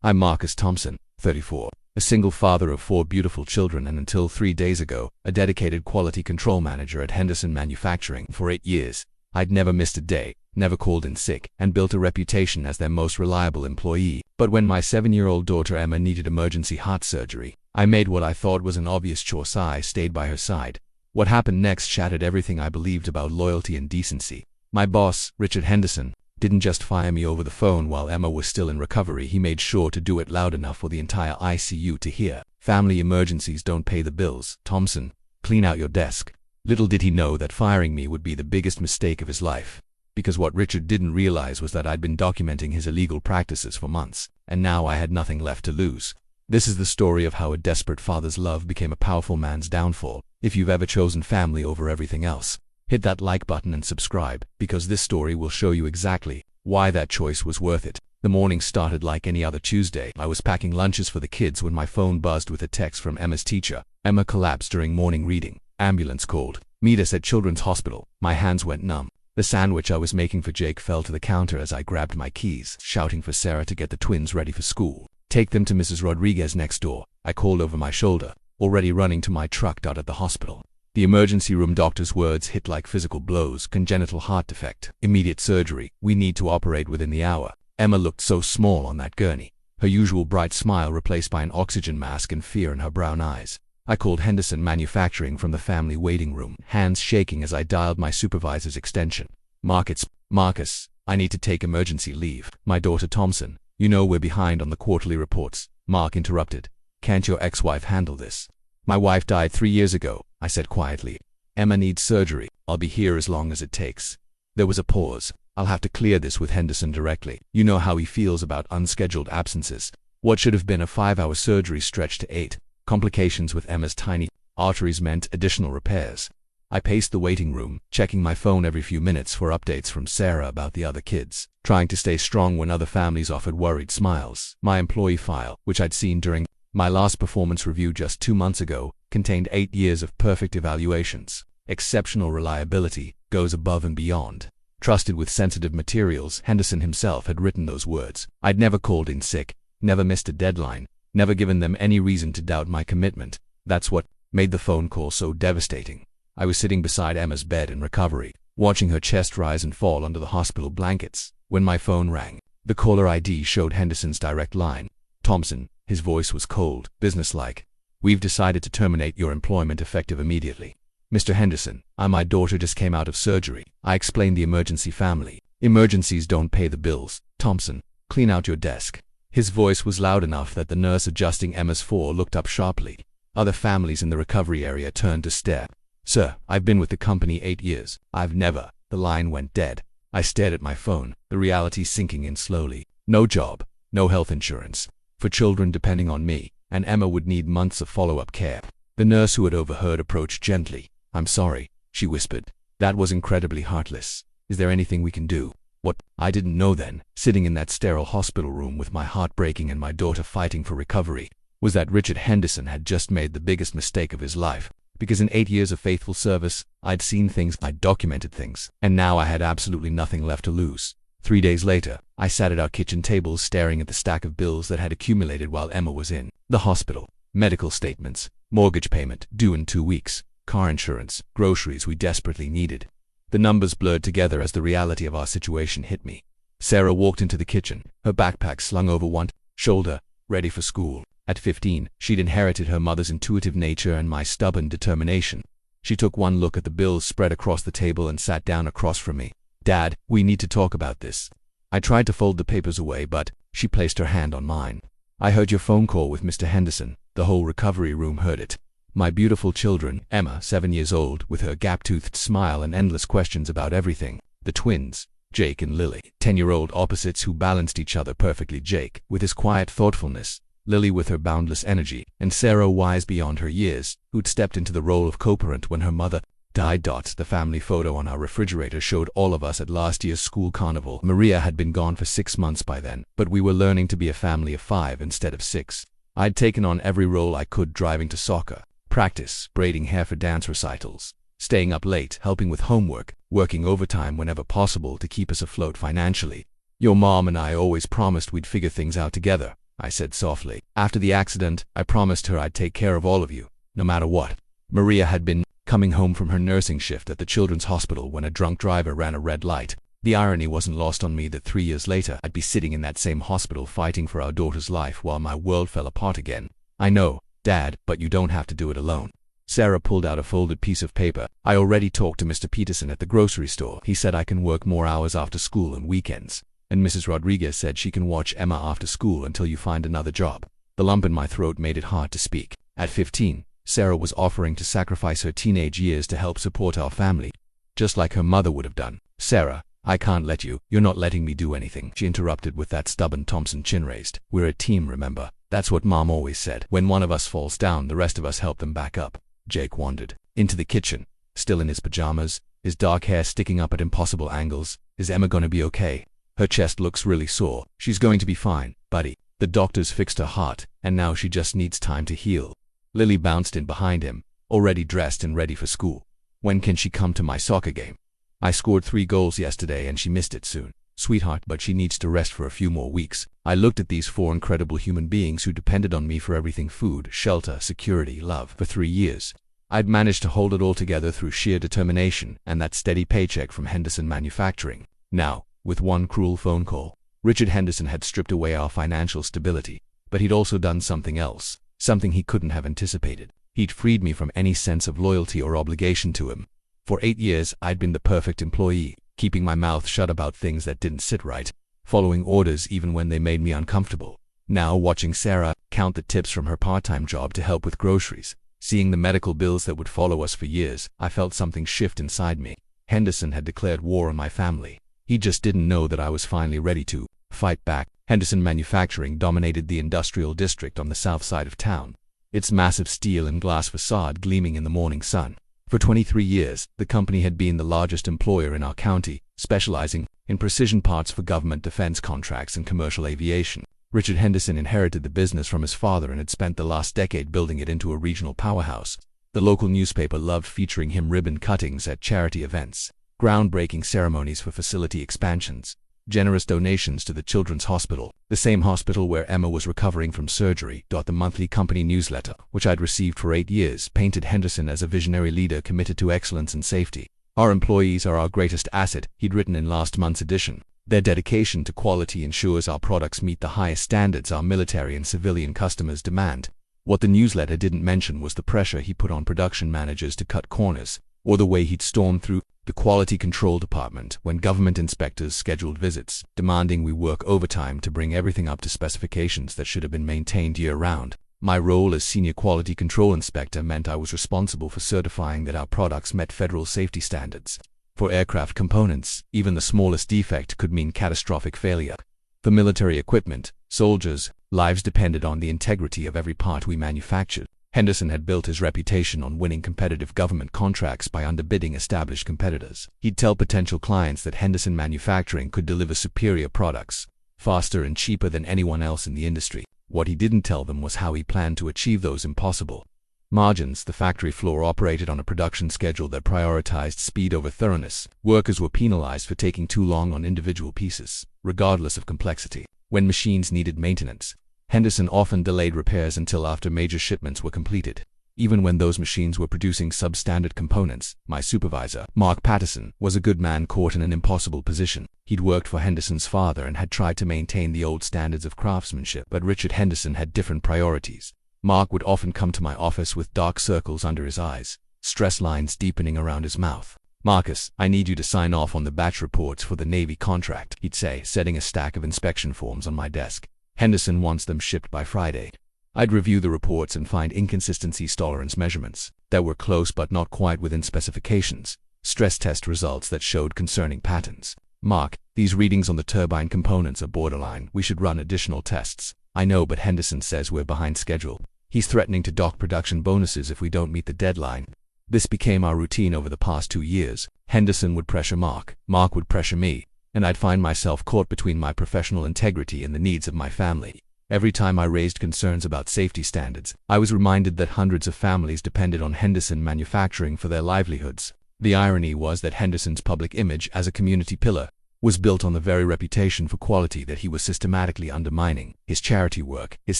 I'm Marcus Thompson, 34, a single father of 4 beautiful children and until 3 days ago, a dedicated quality control manager at Henderson Manufacturing for 8 years. I'd never missed a day, never called in sick, and built a reputation as their most reliable employee. But when my 7-year-old daughter Emma needed emergency heart surgery, I made what I thought was an obvious choice. I stayed by her side. What happened next shattered everything I believed about loyalty and decency. My boss, Richard Henderson, didn't just fire me over the phone while Emma was still in recovery. He made sure to do it loud enough for the entire ICU to hear. Family emergencies don't pay the bills. Thompson, clean out your desk. Little did he know that firing me would be the biggest mistake of his life. Because what Richard didn't realize was that I'd been documenting his illegal practices for months, and now I had nothing left to lose. This is the story of how a desperate father's love became a powerful man's downfall. If you've ever chosen family over everything else, hit that like button and subscribe, because this story will show you exactly why that choice was worth it. The morning started like any other Tuesday. I was packing lunches for the kids when my phone buzzed with a text from Emma's teacher. Emma collapsed during morning reading. Ambulance called. Meet us at Children's Hospital. My hands went numb. The sandwich I was making for Jake fell to the counter as I grabbed my keys, shouting for Sarah to get the twins ready for school. Take them to Mrs. Rodriguez next door, I called over my shoulder, already running to my truck at the hospital. The emergency room doctor's words hit like physical blows. Congenital heart defect. Immediate surgery. We need to operate within the hour. Emma looked so small on that gurney. Her usual bright smile replaced by an oxygen mask and fear in her brown eyes. I called Henderson Manufacturing from the family waiting room, hands shaking as I dialed my supervisor's extension. Marcus, I need to take emergency leave. My daughter Thompson, you know we're behind on the quarterly reports. Mark interrupted. Can't your ex-wife handle this? My wife died 3 years ago, I said quietly. Emma needs surgery. I'll be here as long as it takes. There was a pause. I'll have to clear this with Henderson directly. You know how he feels about unscheduled absences. What should have been a 5-hour surgery stretched to 8. Complications with Emma's tiny arteries meant additional repairs. I paced the waiting room, checking my phone every few minutes for updates from Sarah about the other kids, trying to stay strong when other families offered worried smiles. My employee file, which I'd seen during my last performance review just 2 months ago, contained 8 years of perfect evaluations. Exceptional reliability, goes above and beyond. Trusted with sensitive materials. Henderson himself had written those words. I'd never called in sick, never missed a deadline, never given them any reason to doubt my commitment. That's what made the phone call so devastating. I was sitting beside Emma's bed in recovery, watching her chest rise and fall under the hospital blankets, when my phone rang. The caller ID showed Henderson's direct line. Thompson. His voice was cold, businesslike. We've decided to terminate your employment effective immediately. Mr. Henderson, my daughter just came out of surgery. I explained the emergency family. Emergencies don't pay the bills. Thompson, clean out your desk. His voice was loud enough that the nurse adjusting Emma's four looked up sharply. Other families in the recovery area turned to stare. Sir, I've been with the company 8 years. I've never. The line went dead. I stared at my phone, the reality sinking in slowly. No job, no health insurance. For children depending on me, and Emma would need months of follow-up care. The nurse who had overheard approached gently. I'm sorry, she whispered. That was incredibly heartless. Is there anything we can do? What I didn't know then, sitting in that sterile hospital room with my heart breaking and my daughter fighting for recovery, was that Richard Henderson had just made the biggest mistake of his life. Because in 8 years of faithful service, I'd seen things, I'd documented things, and now I had absolutely nothing left to lose. 3 days later, I sat at our kitchen table staring at the stack of bills that had accumulated while Emma was in the hospital. Medical statements, mortgage payment due in 2 weeks, car insurance, groceries we desperately needed. The numbers blurred together as the reality of our situation hit me. Sarah walked into the kitchen, her backpack slung over one shoulder, ready for school. At 15, she'd inherited her mother's intuitive nature and my stubborn determination. She took one look at the bills spread across the table and sat down across from me. Dad, we need to talk about this. I tried to fold the papers away, but she placed her hand on mine. I heard your phone call with Mr. Henderson. The whole recovery room heard it. My beautiful children, Emma, 7 years old, with her gap-toothed smile and endless questions about everything. The twins, Jake and Lily, 10-year-old opposites who balanced each other perfectly. Jake, with his quiet thoughtfulness, Lily with her boundless energy, and Sarah, wise beyond her years, who'd stepped into the role of co-parent when her mother died. The family photo on our refrigerator showed all of us at last year's school carnival. Maria had been gone for 6 months by then, but we were learning to be a family of 5 instead of 6. I'd taken on every role I could, driving to soccer practice, braiding hair for dance recitals, staying up late, helping with homework, working overtime whenever possible to keep us afloat financially. Your mom and I always promised we'd figure things out together. I said softly. After the accident, I promised her I'd take care of all of you, no matter what. Maria had been coming home from her nursing shift at the children's hospital when a drunk driver ran a red light. The irony wasn't lost on me that 3 years later I'd be sitting in that same hospital fighting for our daughter's life while my world fell apart again. I know, Dad, but you don't have to do it alone. Sarah pulled out a folded piece of paper. I already talked to Mr. Peterson at the grocery store. He said I can work more hours after school and weekends. And Mrs. Rodriguez said she can watch Emma after school until you find another job. The lump in my throat made it hard to speak. At 15, Sarah was offering to sacrifice her teenage years to help support our family, just like her mother would have done. Sarah, I can't let you. You're not letting me do anything, she interrupted with that stubborn Thompson chin raised. We're a team, remember? That's what Mom always said. When one of us falls down, the rest of us help them back up. Jake wandered into the kitchen, still in his pajamas, his dark hair sticking up at impossible angles. Is Emma gonna be okay? Her chest looks really sore. She's going to be fine, buddy. The doctors fixed her heart, and now she just needs time to heal. Lily bounced in behind him, already dressed and ready for school. When can she come to my soccer game? I scored 3 goals yesterday and she missed it soon. Sweetheart, but she needs to rest for a few more weeks. I looked at these 4 incredible human beings who depended on me for everything: food, shelter, security, love. For 3 years, I'd managed to hold it all together through sheer determination and that steady paycheck from Henderson Manufacturing. Now, with one cruel phone call, Richard Henderson had stripped away our financial stability. But he'd also done something else, something he couldn't have anticipated. He'd freed me from any sense of loyalty or obligation to him. For 8 years, I'd been the perfect employee, keeping my mouth shut about things that didn't sit right, following orders even when they made me uncomfortable. Now, watching Sarah count the tips from her part-time job to help with groceries, seeing the medical bills that would follow us for years, I felt something shift inside me. Henderson had declared war on my family. He just didn't know that I was finally ready to fight back. Henderson Manufacturing dominated the industrial district on the south side of town, its massive steel and glass facade gleaming in the morning sun. For 23 years, the company had been the largest employer in our county, specializing in precision parts for government defense contracts and commercial aviation. Richard Henderson inherited the business from his father and had spent the last decade building it into a regional powerhouse. The local newspaper loved featuring him: ribbon cuttings at charity events, groundbreaking ceremonies for facility expansions, generous donations to the children's hospital, the same hospital where Emma was recovering from surgery. The monthly company newsletter, which I'd received for 8 years, painted Henderson as a visionary leader committed to excellence and safety. Our employees are our greatest asset, he'd written in last month's edition. Their dedication to quality ensures our products meet the highest standards our military and civilian customers demand. What the newsletter didn't mention was the pressure he put on production managers to cut corners, or the way he'd storm through the quality control department when government inspectors scheduled visits, demanding we work overtime to bring everything up to specifications that should have been maintained year-round. My role as senior quality control inspector meant I was responsible for certifying that our products met federal safety standards. For aircraft components, even the smallest defect could mean catastrophic failure. For military equipment, soldiers' lives depended on the integrity of every part we manufactured. Henderson had built his reputation on winning competitive government contracts by underbidding established competitors. He'd tell potential clients that Henderson Manufacturing could deliver superior products, faster and cheaper than anyone else in the industry. What he didn't tell them was how he planned to achieve those impossible margins. The factory floor operated on a production schedule that prioritized speed over thoroughness. Workers were penalized for taking too long on individual pieces, regardless of complexity. When machines needed maintenance, Henderson often delayed repairs until after major shipments were completed. Even when those machines were producing substandard components, my supervisor, Mark Patterson, was a good man caught in an impossible position. He'd worked for Henderson's father and had tried to maintain the old standards of craftsmanship, but Richard Henderson had different priorities. Mark would often come to my office with dark circles under his eyes, stress lines deepening around his mouth. "Marcus, I need you to sign off on the batch reports for the Navy contract," he'd say, setting a stack of inspection forms on my desk. "Henderson wants them shipped by Friday." I'd review the reports and find inconsistencies: tolerance measurements that were close but not quite within specifications, stress test results that showed concerning patterns. "Mark, these readings on the turbine components are borderline. We should run additional tests." "I know, but Henderson says we're behind schedule. He's threatening to dock production bonuses if we don't meet the deadline." This became our routine over the past 2 years. Henderson would pressure Mark, Mark would pressure me, and I'd find myself caught between my professional integrity and the needs of my family. Every time I raised concerns about safety standards, I was reminded that hundreds of families depended on Henderson Manufacturing for their livelihoods. The irony was that Henderson's public image as a community pillar was built on the very reputation for quality that he was systematically undermining. His charity work, his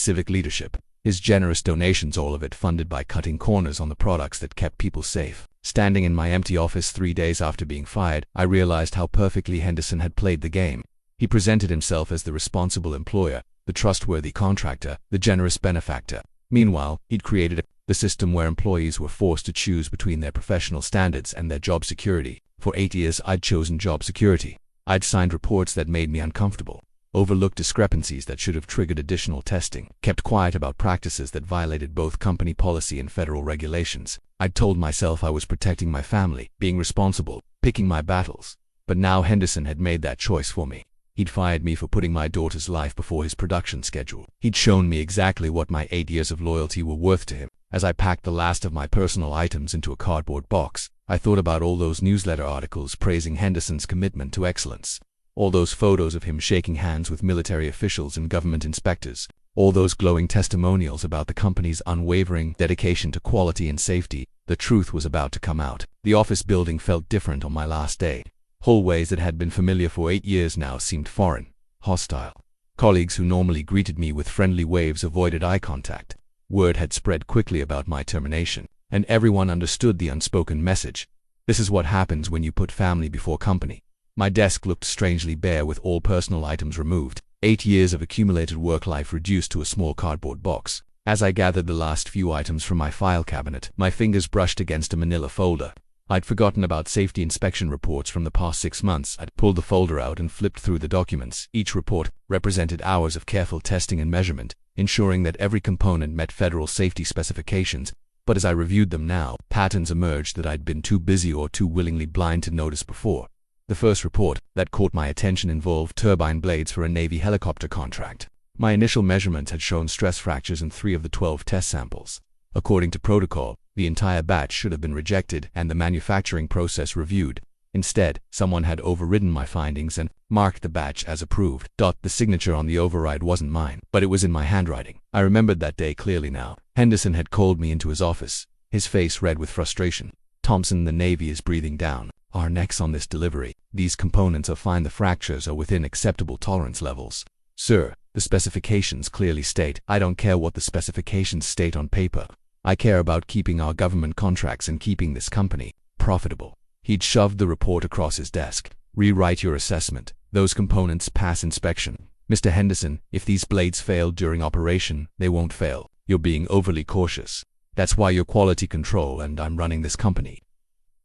civic leadership, his generous donations, all of it funded by cutting corners on the products that kept people safe. Standing in my empty office 3 days after being fired, I realized how perfectly Henderson had played the game. He presented himself as the responsible employer, the trustworthy contractor, the generous benefactor. Meanwhile, he'd created the system where employees were forced to choose between their professional standards and their job security. For 8 years, I'd chosen job security. I'd signed reports that made me uncomfortable, overlooked discrepancies that should have triggered additional testing, kept quiet about practices that violated both company policy and federal regulations. I'd told myself I was protecting my family, being responsible, picking my battles. But now Henderson had made that choice for me. He'd fired me for putting my daughter's life before his production schedule. He'd shown me exactly what my 8 years of loyalty were worth to him. As I packed the last of my personal items into a cardboard box, I thought about all those newsletter articles praising Henderson's commitment to excellence. All those photos of him shaking hands with military officials and government inspectors. All those glowing testimonials about the company's unwavering dedication to quality and safety. The truth was about to come out. The office building felt different on my last day. Hallways that had been familiar for 8 years now seemed foreign, hostile. Colleagues who normally greeted me with friendly waves avoided eye contact. Word had spread quickly about my termination, and everyone understood the unspoken message. This is what happens when you put family before company. My desk looked strangely bare with all personal items removed. 8 years of accumulated work life reduced to a small cardboard box. As I gathered the last few items from my file cabinet, my fingers brushed against a manila folder. I'd forgotten about safety inspection reports from the past 6 months. I'd pulled the folder out and flipped through the documents. Each report represented hours of careful testing and measurement, ensuring that every component met federal safety specifications. But as I reviewed them now, patterns emerged that I'd been too busy or too willingly blind to notice before. The first report that caught my attention involved turbine blades for a Navy helicopter contract. My initial measurements had shown stress fractures in 3 of the 12 test samples. According to protocol, the entire batch should have been rejected and the manufacturing process reviewed. Instead, someone had overridden my findings and marked the batch as approved. The signature on the override wasn't mine, but it was in my handwriting. I remembered that day clearly now. Henderson had called me into his office, his face red with frustration. "Thompson, the Navy is breathing down our necks on this delivery. These components are fine. The fractures are within acceptable tolerance levels. Sir, the specifications clearly state." "I don't care what the specifications state on paper. I care about keeping our government contracts and keeping this company profitable." He'd shoved the report across his desk. "Rewrite your assessment. Those components pass inspection. Mr. Henderson, if these blades fail during operation, they won't fail. You're being overly cautious. That's why you're quality control and I'm running this company."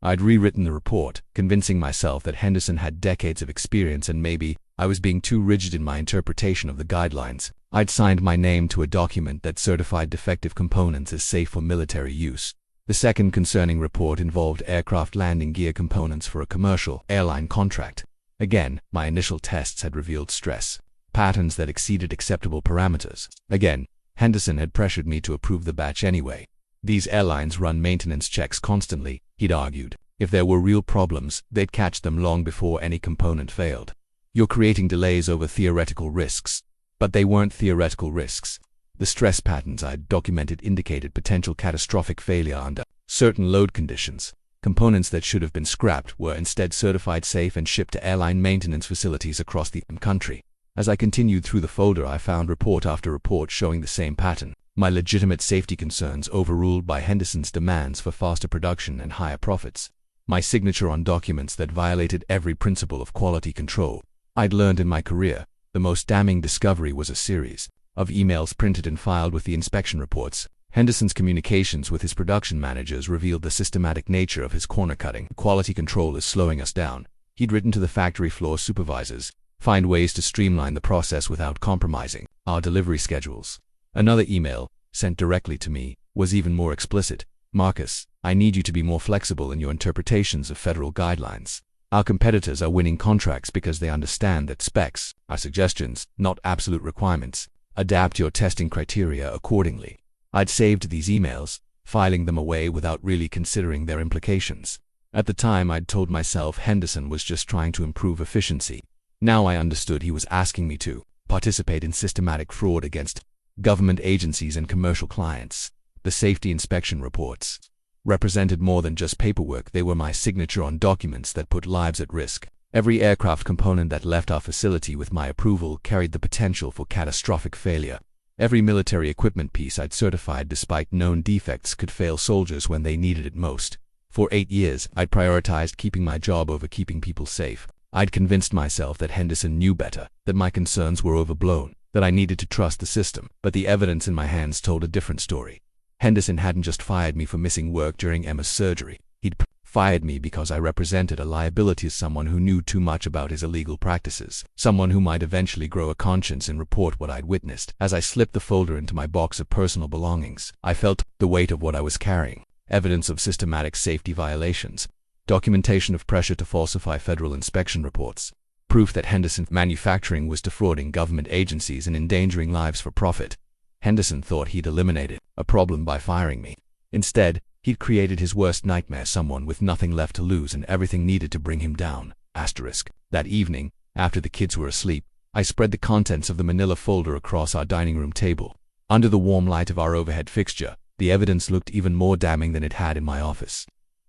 I'd rewritten the report, convincing myself that Henderson had decades of experience and maybe I was being too rigid in my interpretation of the guidelines. I'd signed my name to a document that certified defective components as safe for military use. The second concerning report involved aircraft landing gear components for a commercial airline contract. Again, my initial tests had revealed stress patterns that exceeded acceptable parameters. Again, Henderson had pressured me to approve the batch anyway. "These airlines run maintenance checks constantly," he'd argued. "If there were real problems, they'd catch them long before any component failed. You're creating delays over theoretical risks." But they weren't theoretical risks. The stress patterns I'd documented indicated potential catastrophic failure under certain load conditions. Components that should have been scrapped were instead certified safe and shipped to airline maintenance facilities across the country. As I continued through the folder, I found report after report showing the same pattern. My legitimate safety concerns overruled by Henderson's demands for faster production and higher profits. My signature on documents that violated every principle of quality control. I'd learned in my career, the most damning discovery was a series of emails printed and filed with the inspection reports. Henderson's communications with his production managers revealed the systematic nature of his corner cutting. "Quality control is slowing us down," he'd written to the factory floor supervisors. "Find ways to streamline the process without compromising our delivery schedules." Another email, sent directly to me, was even more explicit. "Marcus, I need you to be more flexible in your interpretations of federal guidelines. Our competitors are winning contracts because they understand that specs are suggestions, not absolute requirements. Adapt your testing criteria accordingly." I'd saved these emails, filing them away without really considering their implications. At the time, I'd told myself Henderson was just trying to improve efficiency. Now I understood he was asking me to participate in systematic fraud against government agencies and commercial clients. The safety inspection reports represented more than just paperwork. They were my signature on documents that put lives at risk. Every aircraft component that left our facility with my approval carried the potential for catastrophic failure. Every military equipment piece I'd certified despite known defects could fail soldiers when they needed it most. For 8 years, I'd prioritized keeping my job over keeping people safe. I'd convinced myself that Henderson knew better, that my concerns were overblown, that I needed to trust the system, but the evidence in my hands told a different story. Henderson hadn't just fired me for missing work during Emma's surgery. He'd fired me because I represented a liability as someone who knew too much about his illegal practices, someone who might eventually grow a conscience and report what I'd witnessed. As I slipped the folder into my box of personal belongings, I felt the weight of what I was carrying: evidence of systematic safety violations, documentation of pressure to falsify federal inspection reports, proof that Henderson Manufacturing was defrauding government agencies and endangering lives for profit. Henderson thought he'd eliminated a problem by firing me. Instead, he'd created his worst nightmare: someone with nothing left to lose and everything needed to bring him down. That evening, after the kids were asleep, I spread the contents of the manila folder across our dining room table. Under the warm light of our overhead fixture, the evidence looked even more damning than it had in my office.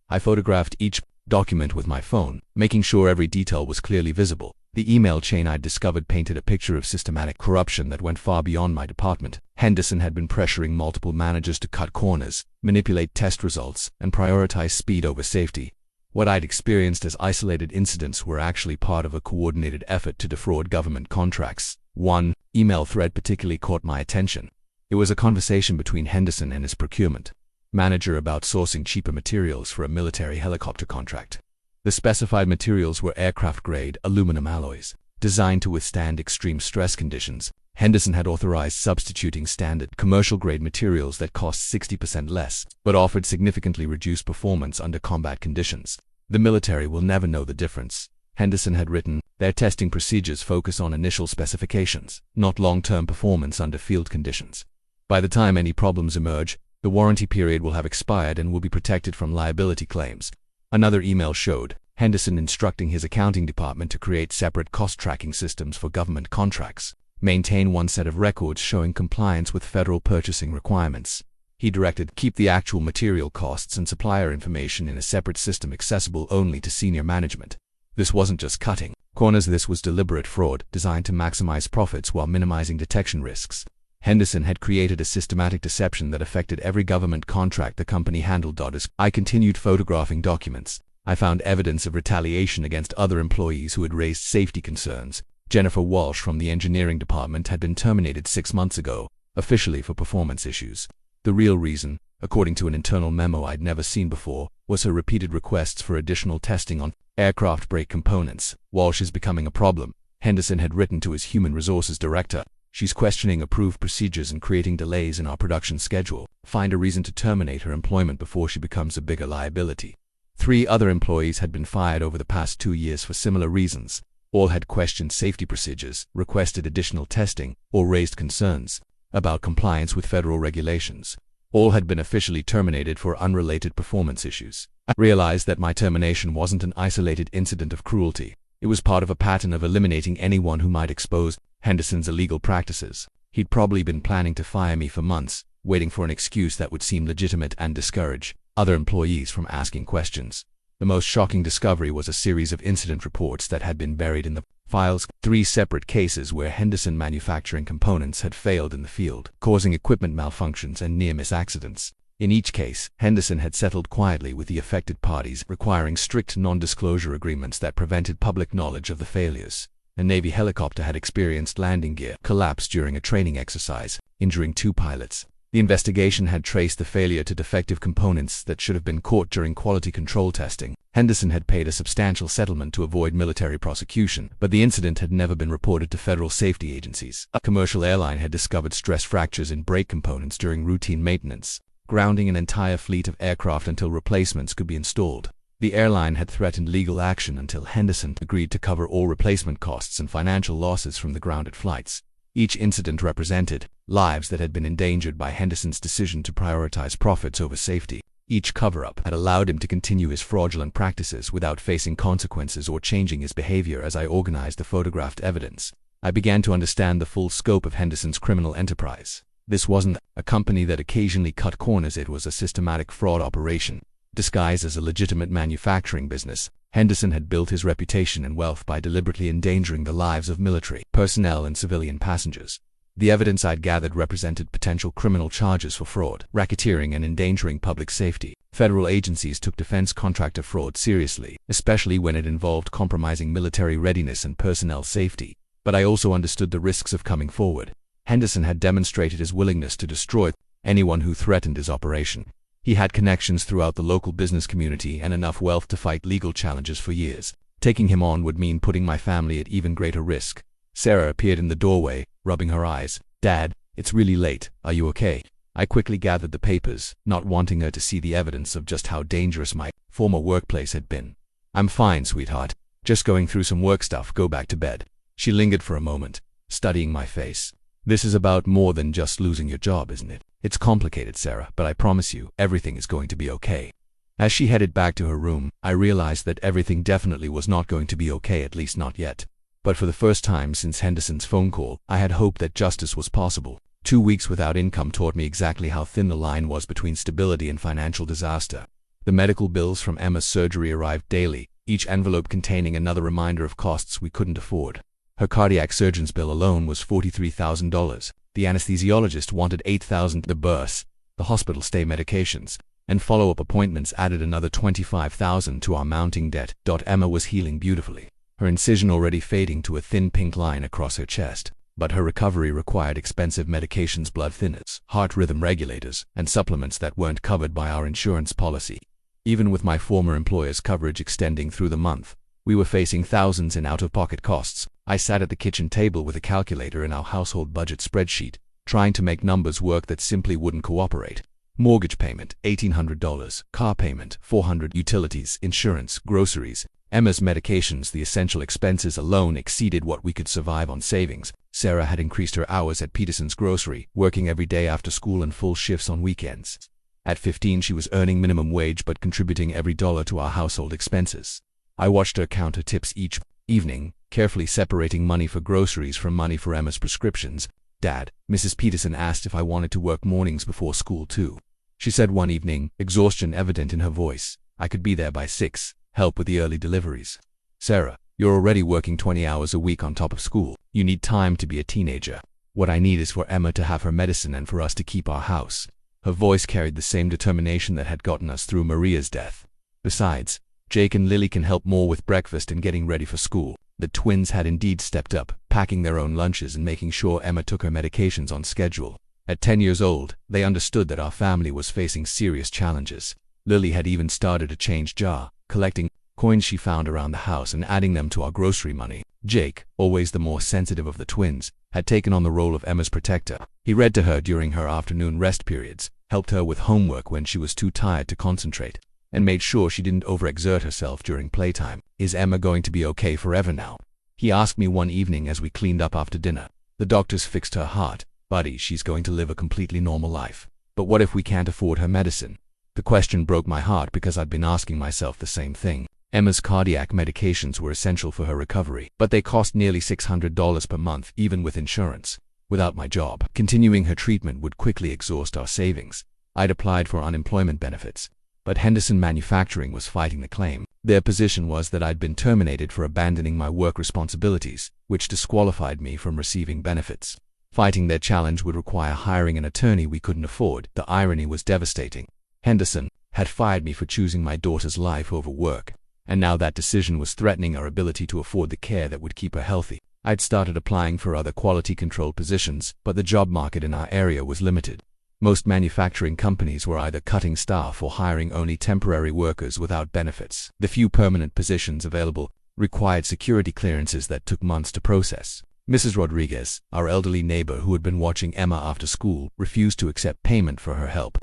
I photographed each document with my phone, making sure every detail was clearly visible. The email chain I'd discovered painted a picture of systematic corruption that went far beyond my department. Henderson had been pressuring multiple managers to cut corners, manipulate test results, and prioritize speed over safety. What I'd experienced as isolated incidents were actually part of a coordinated effort to defraud government contracts. One email thread particularly caught my attention. It was a conversation between Henderson and his procurement manager about sourcing cheaper materials for a military helicopter contract. The specified materials were aircraft-grade aluminum alloys, designed to withstand extreme stress conditions. Henderson had authorized substituting standard commercial-grade materials that cost 60% less, but offered significantly reduced performance under combat conditions. The military will never know the difference, Henderson had written. Their testing procedures focus on initial specifications, not long-term performance under field conditions. By the time any problems emerge, the warranty period will have expired and will be protected from liability claims. Another email showed Henderson instructing his accounting department to create separate cost-tracking systems for government contracts, maintain one set of records showing compliance with federal purchasing requirements. He directed keep the actual material costs and supplier information in a separate system accessible only to senior management. This wasn't just cutting corners, this was deliberate fraud designed to maximize profits while minimizing detection risks. Henderson had created a systematic deception that affected every government contract the company handled. As I continued photographing documents, I found evidence of retaliation against other employees who had raised safety concerns. Jennifer Walsh from the engineering department had been terminated 6 months ago, officially for performance issues. The real reason, according to an internal memo I'd never seen before, was her repeated requests for additional testing on aircraft brake components. Walsh is becoming a problem, Henderson had written to his human resources director. She's questioning approved procedures and creating delays in our production schedule. Find a reason to terminate her employment before she becomes a bigger liability. 3 other employees had been fired over the past 2 years for similar reasons. All had questioned safety procedures, requested additional testing, or raised concerns about compliance with federal regulations. All had been officially terminated for unrelated performance issues. I realized that my termination wasn't an isolated incident of cruelty. It was part of a pattern of eliminating anyone who might expose Henderson's illegal practices. He'd probably been planning to fire me for months, waiting for an excuse that would seem legitimate and discourage other employees from asking questions. The most shocking discovery was a series of incident reports that had been buried in the files. 3 separate cases where Henderson Manufacturing components had failed in the field, causing equipment malfunctions and near-miss accidents. In each case, Henderson had settled quietly with the affected parties, requiring strict non-disclosure agreements that prevented public knowledge of the failures. A Navy helicopter had experienced landing gear collapse during a training exercise, injuring 2 pilots. The investigation had traced the failure to defective components that should have been caught during quality control testing. Henderson had paid a substantial settlement to avoid military prosecution, but the incident had never been reported to federal safety agencies. A commercial airline had discovered stress fractures in brake components during routine maintenance, grounding an entire fleet of aircraft until replacements could be installed. The airline had threatened legal action until Henderson agreed to cover all replacement costs and financial losses from the grounded flights. Each incident represented lives that had been endangered by Henderson's decision to prioritize profits over safety. Each cover-up had allowed him to continue his fraudulent practices without facing consequences or changing his behavior. As I organized the photographed evidence, I began to understand the full scope of Henderson's criminal enterprise. This wasn't a company that occasionally cut corners, it was a systematic fraud operation, disguised as a legitimate manufacturing business. Henderson had built his reputation and wealth by deliberately endangering the lives of military personnel and civilian passengers. The evidence I'd gathered represented potential criminal charges for fraud, racketeering, and endangering public safety. Federal agencies took defense contractor fraud seriously, especially when it involved compromising military readiness and personnel safety. But I also understood the risks of coming forward. Henderson had demonstrated his willingness to destroy anyone who threatened his operation. He had connections throughout the local business community and enough wealth to fight legal challenges for years. Taking him on would mean putting my family at even greater risk. Sarah appeared in the doorway, rubbing her eyes. "Dad, it's really late. Are you okay?" I quickly gathered the papers, not wanting her to see the evidence of just how dangerous my former workplace had been. "I'm fine, sweetheart. Just going through some work stuff. Go back to bed." She lingered for a moment, studying my face. "This is about more than just losing your job, isn't it? It's complicated, Sarah, but I promise you, everything is going to be okay." As she headed back to her room, I realized that everything definitely was not going to be okay, at least not yet. But for the first time since Henderson's phone call, I had hoped that justice was possible. 2 weeks without income taught me exactly how thin the line was between stability and financial disaster. The medical bills from Emma's surgery arrived daily, each envelope containing another reminder of costs we couldn't afford. Her cardiac surgeon's bill alone was $43,000. The anesthesiologist wanted $8,000. The birth, the hospital stay medications, and follow-up appointments added another $25,000 to our mounting debt. Emma was healing beautifully, her incision already fading to a thin pink line across her chest. But her recovery required expensive medications, blood thinners, heart rhythm regulators, and supplements that weren't covered by our insurance policy. Even with my former employer's coverage extending through the month, we were facing thousands in out-of-pocket costs. I sat at the kitchen table with a calculator in our household budget spreadsheet, trying to make numbers work that simply wouldn't cooperate. Mortgage payment, $1,800. Car payment, $400. Utilities, insurance, groceries, Emma's medications. The essential expenses alone exceeded what we could survive on savings. Sarah had increased her hours at Peterson's grocery, working every day after school and full shifts on weekends. At 15, she was earning minimum wage but contributing every dollar to our household expenses. I watched her count her tips each evening, carefully separating money for groceries from money for Emma's prescriptions. "Dad," Mrs. Peterson asked if I wanted to work mornings before school too. She said one evening, exhaustion evident in her voice. "I could be there by 6, help with the early deliveries." "Sarah, you're already working 20 hours a week on top of school. You need time to be a teenager. What I need is for Emma to have her medicine and for us to keep our house." Her voice carried the same determination that had gotten us through Maria's death. "Besides, Jake and Lily can help more with breakfast and getting ready for school." The twins had indeed stepped up, packing their own lunches and making sure Emma took her medications on schedule. At 10 years old, they understood that our family was facing serious challenges. Lily had even started a change jar, collecting coins she found around the house and adding them to our grocery money. Jake, always the more sensitive of the twins, had taken on the role of Emma's protector. He read to her during her afternoon rest periods, helped her with homework when she was too tired to concentrate, and made sure she didn't overexert herself during playtime. "Is Emma going to be okay forever now?" he asked me one evening as we cleaned up after dinner. "The doctors fixed her heart. Buddy, she's going to live a completely normal life. But what if we can't afford her medicine?" The question broke my heart because I'd been asking myself the same thing. Emma's cardiac medications were essential for her recovery, but they cost nearly $600 per month, even with insurance. Without my job, continuing her treatment would quickly exhaust our savings. I'd applied for unemployment benefits, but Henderson Manufacturing was fighting the claim. Their position was that I'd been terminated for abandoning my work responsibilities, which disqualified me from receiving benefits. Fighting their challenge would require hiring an attorney we couldn't afford. The irony was devastating. Henderson had fired me for choosing my daughter's life over work, and now that decision was threatening our ability to afford the care that would keep her healthy. I'd started applying for other quality control positions, but the job market in our area was limited. Most manufacturing companies were either cutting staff or hiring only temporary workers without benefits. The few permanent positions available required security clearances that took months to process. Mrs. Rodriguez, our elderly neighbor who had been watching Emma after school, refused to accept payment for her help.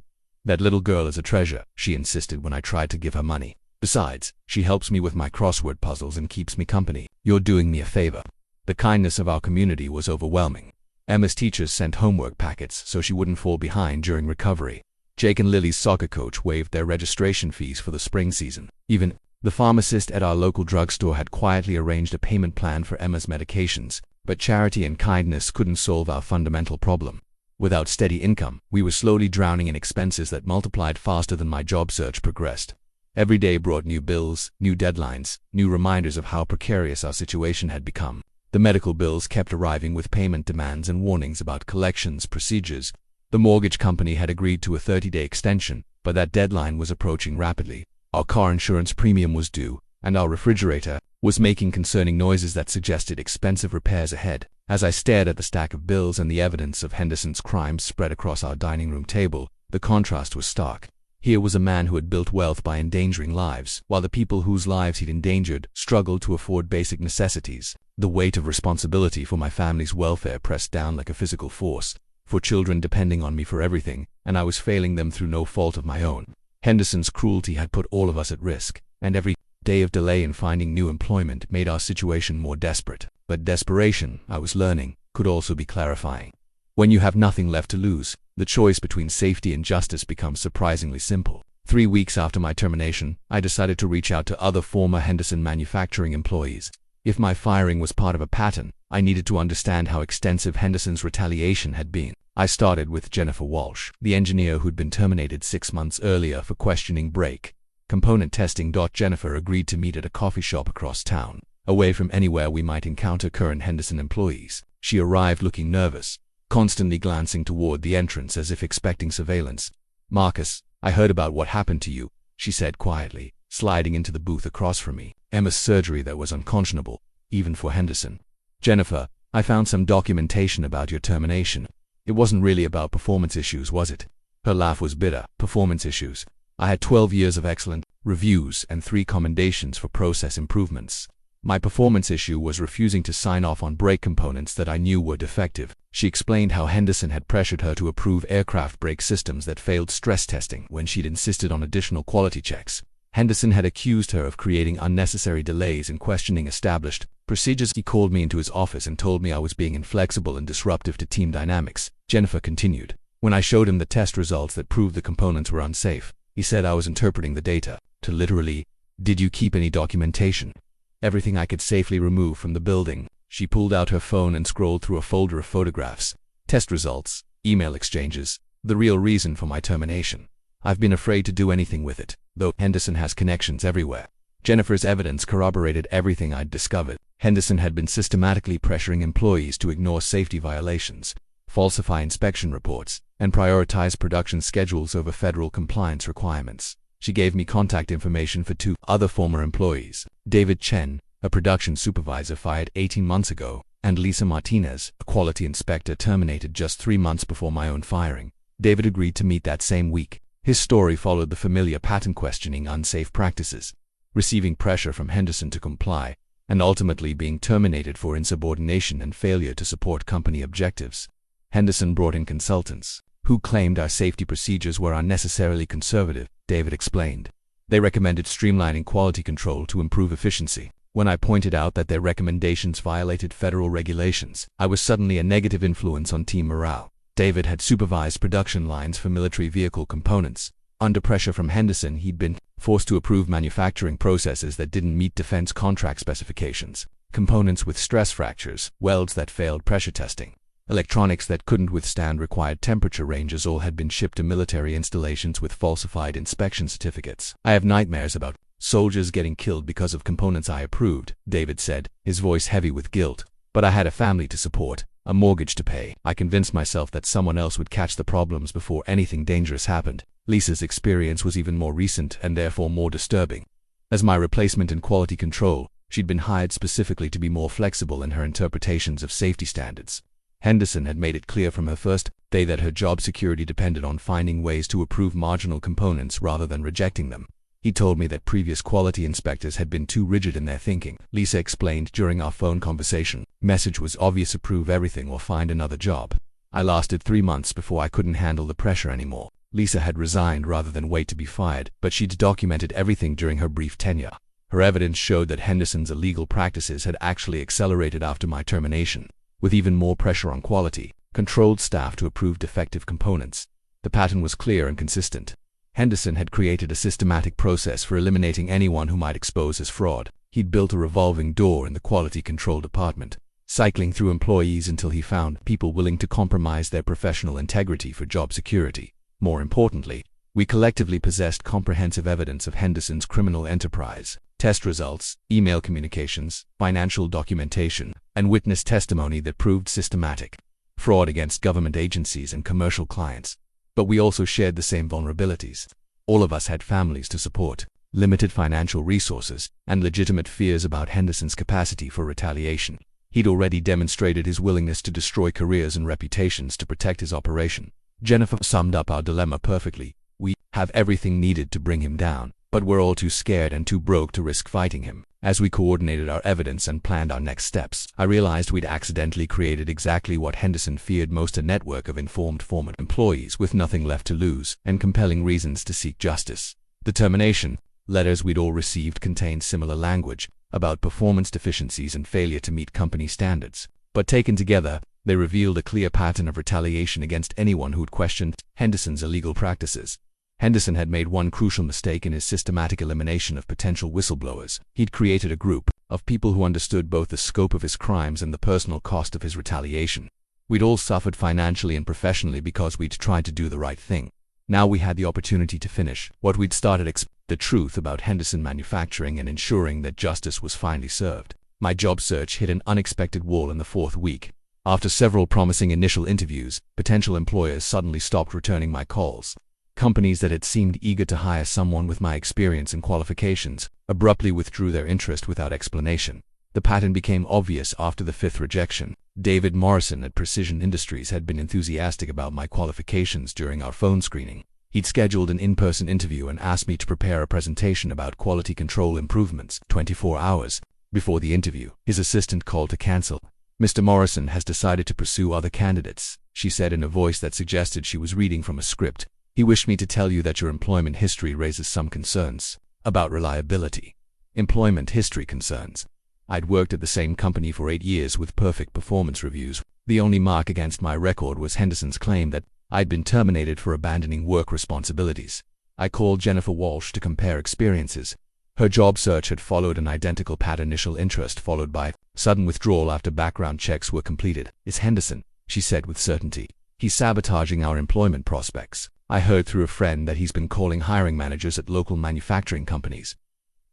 "That little girl is a treasure," she insisted when I tried to give her money. "Besides, she helps me with my crossword puzzles and keeps me company. You're doing me a favor." The kindness of our community was overwhelming. Emma's teachers sent homework packets so she wouldn't fall behind during recovery. Jake and Lily's soccer coach waived their registration fees for the spring season. Even the pharmacist at our local drugstore had quietly arranged a payment plan for Emma's medications. But charity and kindness couldn't solve our fundamental problem. Without steady income, we were slowly drowning in expenses that multiplied faster than my job search progressed. Every day brought new bills, new deadlines, new reminders of how precarious our situation had become. The medical bills kept arriving with payment demands and warnings about collections procedures. The mortgage company had agreed to a 30-day extension, but that deadline was approaching rapidly. Our car insurance premium was due, and our refrigerator was making concerning noises that suggested expensive repairs ahead. As I stared at the stack of bills and the evidence of Henderson's crimes spread across our dining room table, the contrast was stark. Here was a man who had built wealth by endangering lives, while the people whose lives he'd endangered struggled to afford basic necessities. The weight of responsibility for my family's welfare pressed down like a physical force, for children depending on me for everything, and I was failing them through no fault of my own. Henderson's cruelty had put all of us at risk, and every day of delay in finding new employment made our situation more desperate. But desperation, I was learning, could also be clarifying. When you have nothing left to lose, the choice between safety and justice becomes surprisingly simple. 3 weeks after my termination, I decided to reach out to other former Henderson Manufacturing employees. If my firing was part of a pattern, I needed to understand how extensive Henderson's retaliation had been. I started with Jennifer Walsh, the engineer who'd been terminated 6 months earlier for questioning brake component testing. Jennifer agreed to meet at a coffee shop across town, away from anywhere we might encounter current Henderson employees. She arrived looking nervous, constantly glancing toward the entrance as if expecting surveillance. "Marcus, I heard about what happened to you," she said quietly, sliding into the booth across from me. Emma's surgery that was unconscionable, even for Henderson. "Jennifer, I found some documentation about your termination. It wasn't really about performance issues, was it?" Her laugh was bitter. "Performance issues? I had 12 years of excellent reviews and 3 commendations for process improvements. My performance issue was refusing to sign off on brake components that I knew were defective." She explained how Henderson had pressured her to approve aircraft brake systems that failed stress testing when she'd insisted on additional quality checks. Henderson had accused her of creating unnecessary delays in questioning established procedures. "He called me into his office and told me I was being inflexible and disruptive to team dynamics," Jennifer continued. "When I showed him the test results that proved the components were unsafe, he said I was interpreting the data to literally. Did you keep any documentation?" "Everything I could safely remove from the building." She pulled out her phone and scrolled through a folder of photographs, test results, email exchanges, the real reason for my termination. "I've been afraid to do anything with it, though Henderson has connections everywhere." Jennifer's evidence corroborated everything I'd discovered. Henderson had been systematically pressuring employees to ignore safety violations, falsify inspection reports, and prioritize production schedules over federal compliance requirements. She gave me contact information for 2 other former employees, David Chen, a production supervisor fired 18 months ago, and Lisa Martinez, a quality inspector terminated just 3 months before my own firing. David agreed to meet that same week. His story followed the familiar pattern: questioning unsafe practices, receiving pressure from Henderson to comply, and ultimately being terminated for insubordination and failure to support company objectives. Henderson brought in consultants who claimed our safety procedures were unnecessarily conservative, David explained. They recommended streamlining quality control to improve efficiency. When I pointed out that their recommendations violated federal regulations, I was suddenly a negative influence on team morale. David had supervised production lines for military vehicle components. Under pressure from Henderson, he'd been forced to approve manufacturing processes that didn't meet defense contract specifications. Components with stress fractures, welds that failed pressure testing, electronics that couldn't withstand required temperature ranges all had been shipped to military installations with falsified inspection certificates. "I have nightmares about soldiers getting killed because of components I approved," David said, his voice heavy with guilt. "But I had a family to support, a mortgage to pay. I convinced myself that someone else would catch the problems before anything dangerous happened." Lisa's experience was even more recent and therefore more disturbing. As my replacement in quality control, she'd been hired specifically to be more flexible in her interpretations of safety standards. Henderson had made it clear from her first day that her job security depended on finding ways to approve marginal components rather than rejecting them. He told me that previous quality inspectors had been too rigid in their thinking, Lisa explained during our phone conversation. Message was obvious: approve everything or find another job. I lasted 3 months before I couldn't handle the pressure anymore. Lisa had resigned rather than wait to be fired, but she'd documented everything during her brief tenure. Her evidence showed that Henderson's illegal practices had actually accelerated after my termination, with even more pressure on quality, controlled staff to approve defective components. The pattern was clear and consistent. Henderson had created a systematic process for eliminating anyone who might expose as fraud. He'd built a revolving door in the quality control department, cycling through employees until he found people willing to compromise their professional integrity for job security. More importantly, We collectively possessed comprehensive evidence of Henderson's criminal enterprise, test results, email communications, financial documentation, and witness testimony that proved systematic fraud against government agencies and commercial clients. But we also shared the same vulnerabilities. All of us had families to support, limited financial resources, and legitimate fears about Henderson's capacity for retaliation. He'd already demonstrated his willingness to destroy careers and reputations to protect his operation. Jennifer summed up our dilemma perfectly. We have everything needed to bring him down, but we're all too scared and too broke to risk fighting him. As we coordinated our evidence and planned our next steps, I realized we'd accidentally created exactly what Henderson feared most: a network of informed former employees with nothing left to lose and compelling reasons to seek justice. The termination letters we'd all received contained similar language about performance deficiencies and failure to meet company standards, but taken together, they revealed a clear pattern of retaliation against anyone who'd questioned Henderson's illegal practices. Henderson had made one crucial mistake in his systematic elimination of potential whistleblowers. He'd created a group of people who understood both the scope of his crimes and the personal cost of his retaliation. We'd all suffered financially and professionally because we'd tried to do the right thing. Now we had the opportunity to finish what we'd started: the truth about Henderson Manufacturing and ensuring that justice was finally served. My job search hit an unexpected wall in the 4th week. After several promising initial interviews, potential employers suddenly stopped returning my calls. Companies that had seemed eager to hire someone with my experience and qualifications abruptly withdrew their interest without explanation. The pattern became obvious after the 5th rejection. David Morrison at Precision Industries had been enthusiastic about my qualifications during our phone screening. He'd scheduled an in-person interview and asked me to prepare a presentation about quality control improvements. 24 hours before the interview, his assistant called to cancel. "Mr. Morrison has decided to pursue other candidates," she said in a voice that suggested she was reading from a script. "He wished me to tell you that your employment history raises some concerns about reliability." Employment history concerns. I'd worked at the same company for 8 years with perfect performance reviews. The only mark against my record was Henderson's claim that I'd been terminated for abandoning work responsibilities. I called Jennifer Walsh to compare experiences. Her job search had followed an identical pattern: initial interest followed by sudden withdrawal after background checks were completed. "It's Henderson," she said with certainty. "He's sabotaging our employment prospects. I heard through a friend that he's been calling hiring managers at local manufacturing companies,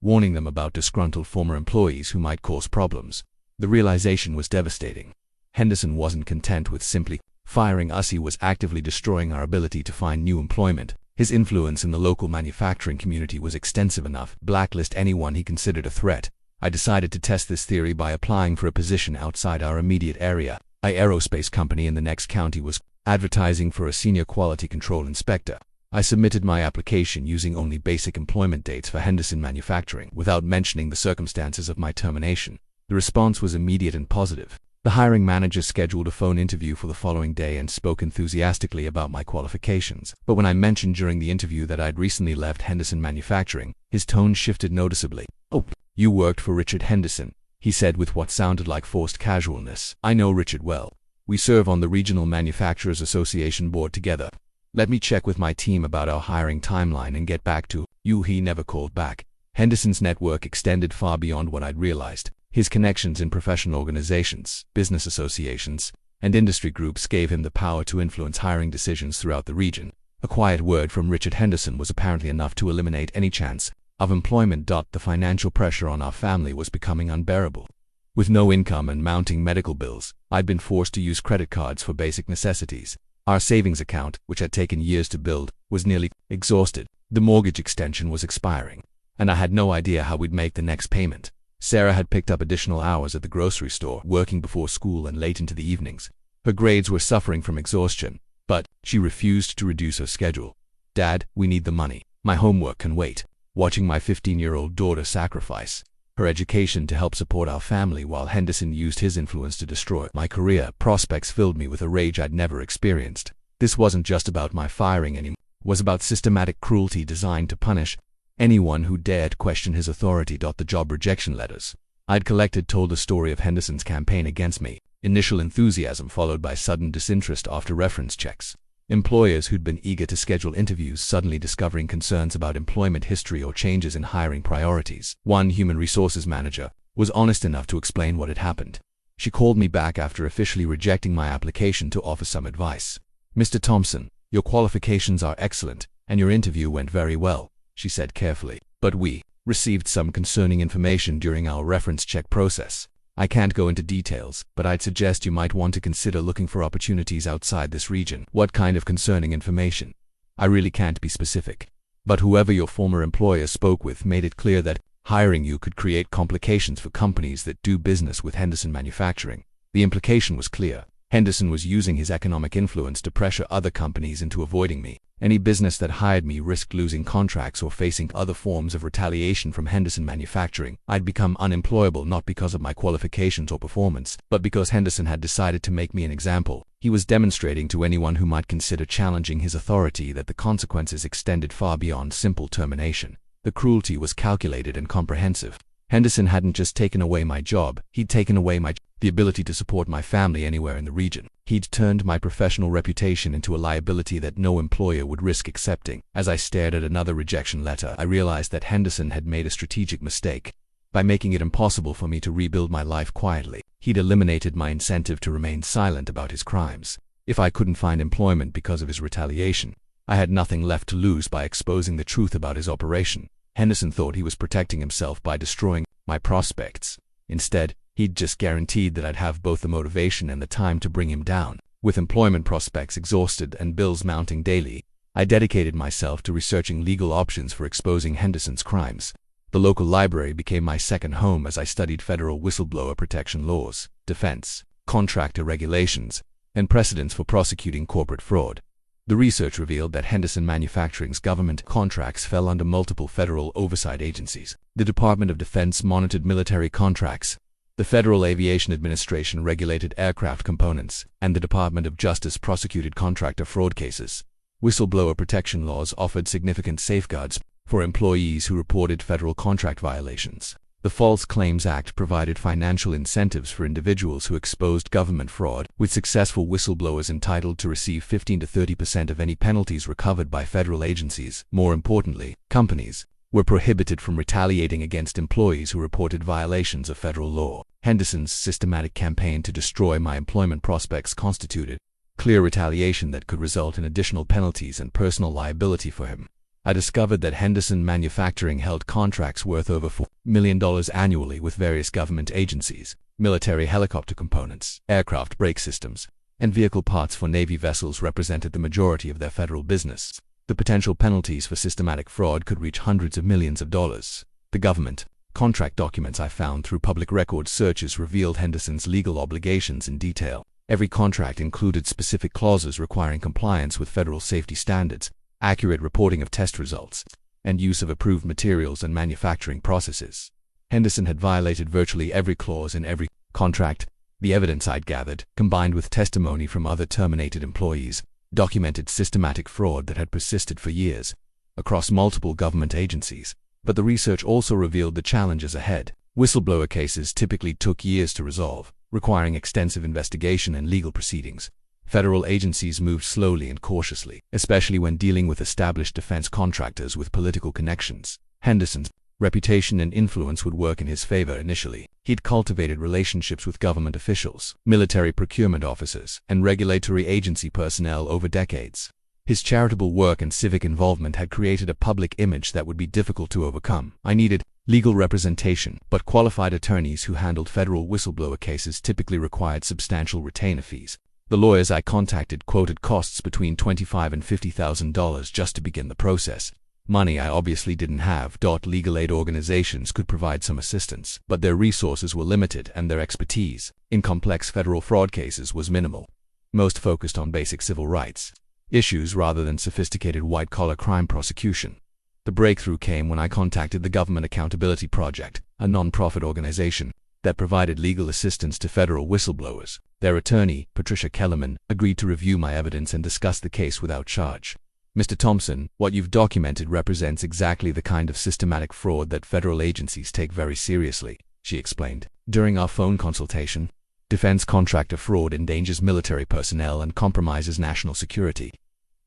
warning them about disgruntled former employees who might cause problems." The realization was devastating. Henderson wasn't content with simply firing us. He was actively destroying our ability to find new employment. His influence in the local manufacturing community was extensive enough to blacklist anyone he considered a threat. I decided to test this theory by applying for a position outside our immediate area. An aerospace company in the next county was advertising for a senior quality control inspector. I submitted my application using only basic employment dates for Henderson Manufacturing, without mentioning the circumstances of my termination. The response was immediate and positive. The hiring manager scheduled a phone interview for the following day and spoke enthusiastically about my qualifications. But when I mentioned during the interview that I'd recently left Henderson Manufacturing, his tone shifted noticeably. "Oh, you worked for Richard Henderson," he said with what sounded like forced casualness. "I know Richard well. We serve on the Regional Manufacturers Association board together. Let me check with my team about our hiring timeline and get back to you." He never called back. Henderson's network extended far beyond what I'd realized. His connections in professional organizations, business associations, and industry groups gave him the power to influence hiring decisions throughout the region. A quiet word from Richard Henderson was apparently enough to eliminate any chance of employment. The financial pressure on our family was becoming unbearable. With no income and mounting medical bills, I'd been forced to use credit cards for basic necessities. Our savings account, which had taken years to build, was nearly exhausted. The mortgage extension was expiring, and I had no idea how we'd make the next payment. Sarah had picked up additional hours at the grocery store, working before school and late into the evenings. Her grades were suffering from exhaustion, but she refused to reduce her schedule. "Dad, we need the money. My homework can wait." Watching my 15-year-old daughter sacrifice her education to help support our family while Henderson used his influence to destroy my career prospects filled me with a rage I'd never experienced. This wasn't just about my firing anymore. It was about systematic cruelty designed to punish anyone who dared question his authority. The job rejection letters I'd collected told the story of Henderson's campaign against me. Initial enthusiasm followed by sudden disinterest after reference checks. Employers who'd been eager to schedule interviews suddenly discovering concerns about employment history or changes in hiring priorities. One human resources manager was honest enough to explain what had happened. She called me back after officially rejecting my application to offer some advice. "Mr. Thompson, your qualifications are excellent, And your interview went very well, she said carefully. But we received some concerning information during our reference check process. I can't go into details, but I'd suggest you might want to consider looking for opportunities outside this region. What kind of concerning information? I really can't be specific. But whoever your former employer spoke with made it clear that hiring you could create complications for companies that do business with Henderson Manufacturing. The implication was clear. Henderson was using his economic influence to pressure other companies into avoiding me. Any business that hired me risked losing contracts or facing other forms of retaliation from Henderson Manufacturing. I'd become unemployable not because of my qualifications or performance, but because Henderson had decided to make me an example. He was demonstrating to anyone who might consider challenging his authority that the consequences extended far beyond simple termination. The cruelty was calculated and comprehensive. Henderson hadn't just taken away my job, he'd taken away the ability to support my family anywhere in the region. He'd turned my professional reputation into a liability that no employer would risk accepting. As I stared at another rejection letter, I realized that Henderson had made a strategic mistake. By making it impossible for me to rebuild my life quietly, he'd eliminated my incentive to remain silent about his crimes. If I couldn't find employment because of his retaliation, I had nothing left to lose by exposing the truth about his operation. Henderson thought he was protecting himself by destroying my prospects. Instead, he'd just guaranteed that I'd have both the motivation and the time to bring him down. With employment prospects exhausted and bills mounting daily, I dedicated myself to researching legal options for exposing Henderson's crimes. The local library became my second home as I studied federal whistleblower protection laws, defense, contractor regulations, and precedents for prosecuting corporate fraud. The research revealed that Henderson Manufacturing's government contracts fell under multiple federal oversight agencies. The Department of Defense monitored military contracts, the Federal Aviation Administration regulated aircraft components, and the Department of Justice prosecuted contractor fraud cases. Whistleblower protection laws offered significant safeguards for employees who reported federal contract violations. The False Claims Act provided financial incentives for individuals who exposed government fraud, with successful whistleblowers entitled to receive 15 to 30% of any penalties recovered by federal agencies. More importantly, companies were prohibited from retaliating against employees who reported violations of federal law. Henderson's systematic campaign to destroy my employment prospects constituted clear retaliation that could result in additional penalties and personal liability for him. I discovered that Henderson Manufacturing held contracts worth over $4 million annually with various government agencies, military helicopter components, aircraft brake systems, and vehicle parts for Navy vessels represented the majority of their federal business. The potential penalties for systematic fraud could reach hundreds of millions of dollars. The government contract documents I found through public records searches revealed Henderson's legal obligations in detail. Every contract included specific clauses requiring compliance with federal safety standards, accurate reporting of test results, and use of approved materials and manufacturing processes. Henderson had violated virtually every clause in every contract. The evidence I'd gathered, combined with testimony from other terminated employees, documented systematic fraud that had persisted for years across multiple government agencies. But the research also revealed the challenges ahead. Whistleblower cases typically took years to resolve, requiring extensive investigation and legal proceedings. Federal agencies moved slowly and cautiously, especially when dealing with established defense contractors with political connections. Henderson's reputation and influence would work in his favor initially. He'd cultivated relationships with government officials, military procurement officers, and regulatory agency personnel over decades. His charitable work and civic involvement had created a public image that would be difficult to overcome. I needed legal representation, but qualified attorneys who handled federal whistleblower cases typically required substantial retainer fees. The lawyers I contacted quoted costs between $25,000 and $50,000 just to begin the process. Money I obviously didn't have. Legal aid organizations could provide some assistance, but their resources were limited and their expertise in complex federal fraud cases was minimal. Most focused on basic civil rights issues rather than sophisticated white-collar crime prosecution. The breakthrough came when I contacted the Government Accountability Project, a non-profit organization that provided legal assistance to federal whistleblowers. Their attorney, Patricia Kellerman, agreed to review my evidence and discuss the case without charge. Mr. Thompson, what you've documented represents exactly the kind of systematic fraud that federal agencies take very seriously, she explained. During our phone consultation, defense contractor fraud endangers military personnel and compromises national security.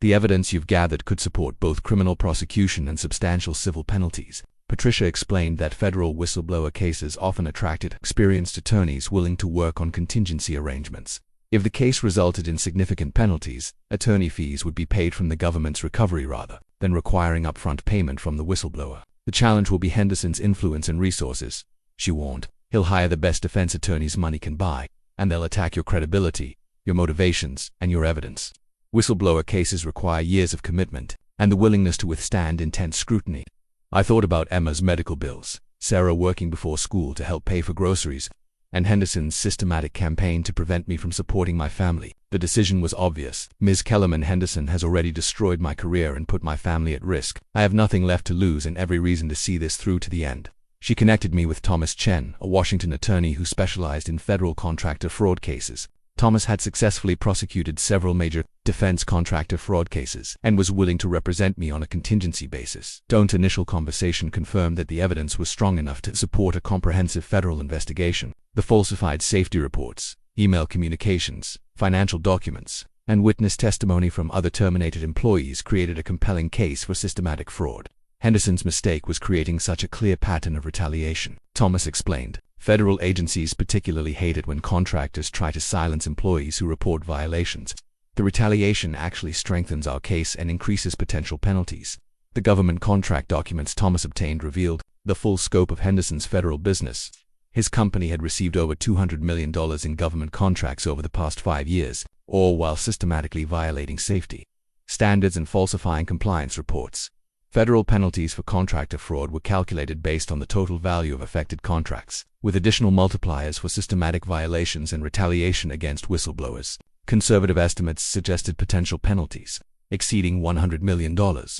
The evidence you've gathered could support both criminal prosecution and substantial civil penalties. Patricia explained that federal whistleblower cases often attracted experienced attorneys willing to work on contingency arrangements. If the case resulted in significant penalties, attorney fees would be paid from the government's recovery rather then requiring upfront payment from the whistleblower. The challenge will be Henderson's influence and resources, she warned. He'll hire the best defense attorneys money can buy, and they'll attack your credibility, your motivations, and your evidence. Whistleblower cases require years of commitment and the willingness to withstand intense scrutiny. I thought about Emma's medical bills, Sarah working before school to help pay for groceries, and Henderson's systematic campaign to prevent me from supporting my family. The decision was obvious. Ms. Kellerman Henderson has already destroyed my career and put my family at risk. I have nothing left to lose and every reason to see this through to the end. She connected me with Thomas Chen, a Washington attorney who specialized in federal contractor fraud cases. Thomas had successfully prosecuted several major defense contractor fraud cases and was willing to represent me on a contingency basis. Don't initial conversation confirmed that the evidence was strong enough to support a comprehensive federal investigation. The falsified safety reports, email communications, financial documents, and witness testimony from other terminated employees created a compelling case for systematic fraud. Henderson's mistake was creating such a clear pattern of retaliation. Thomas explained, federal agencies particularly hate it when contractors try to silence employees who report violations. The retaliation actually strengthens our case and increases potential penalties. The government contract documents Thomas obtained revealed the full scope of Henderson's federal business. His company had received over $200 million in government contracts over the past 5 years, all while systematically violating safety standards and falsifying compliance reports. Federal penalties for contractor fraud were calculated based on the total value of affected contracts, with additional multipliers for systematic violations and retaliation against whistleblowers. Conservative estimates suggested potential penalties exceeding $100 million,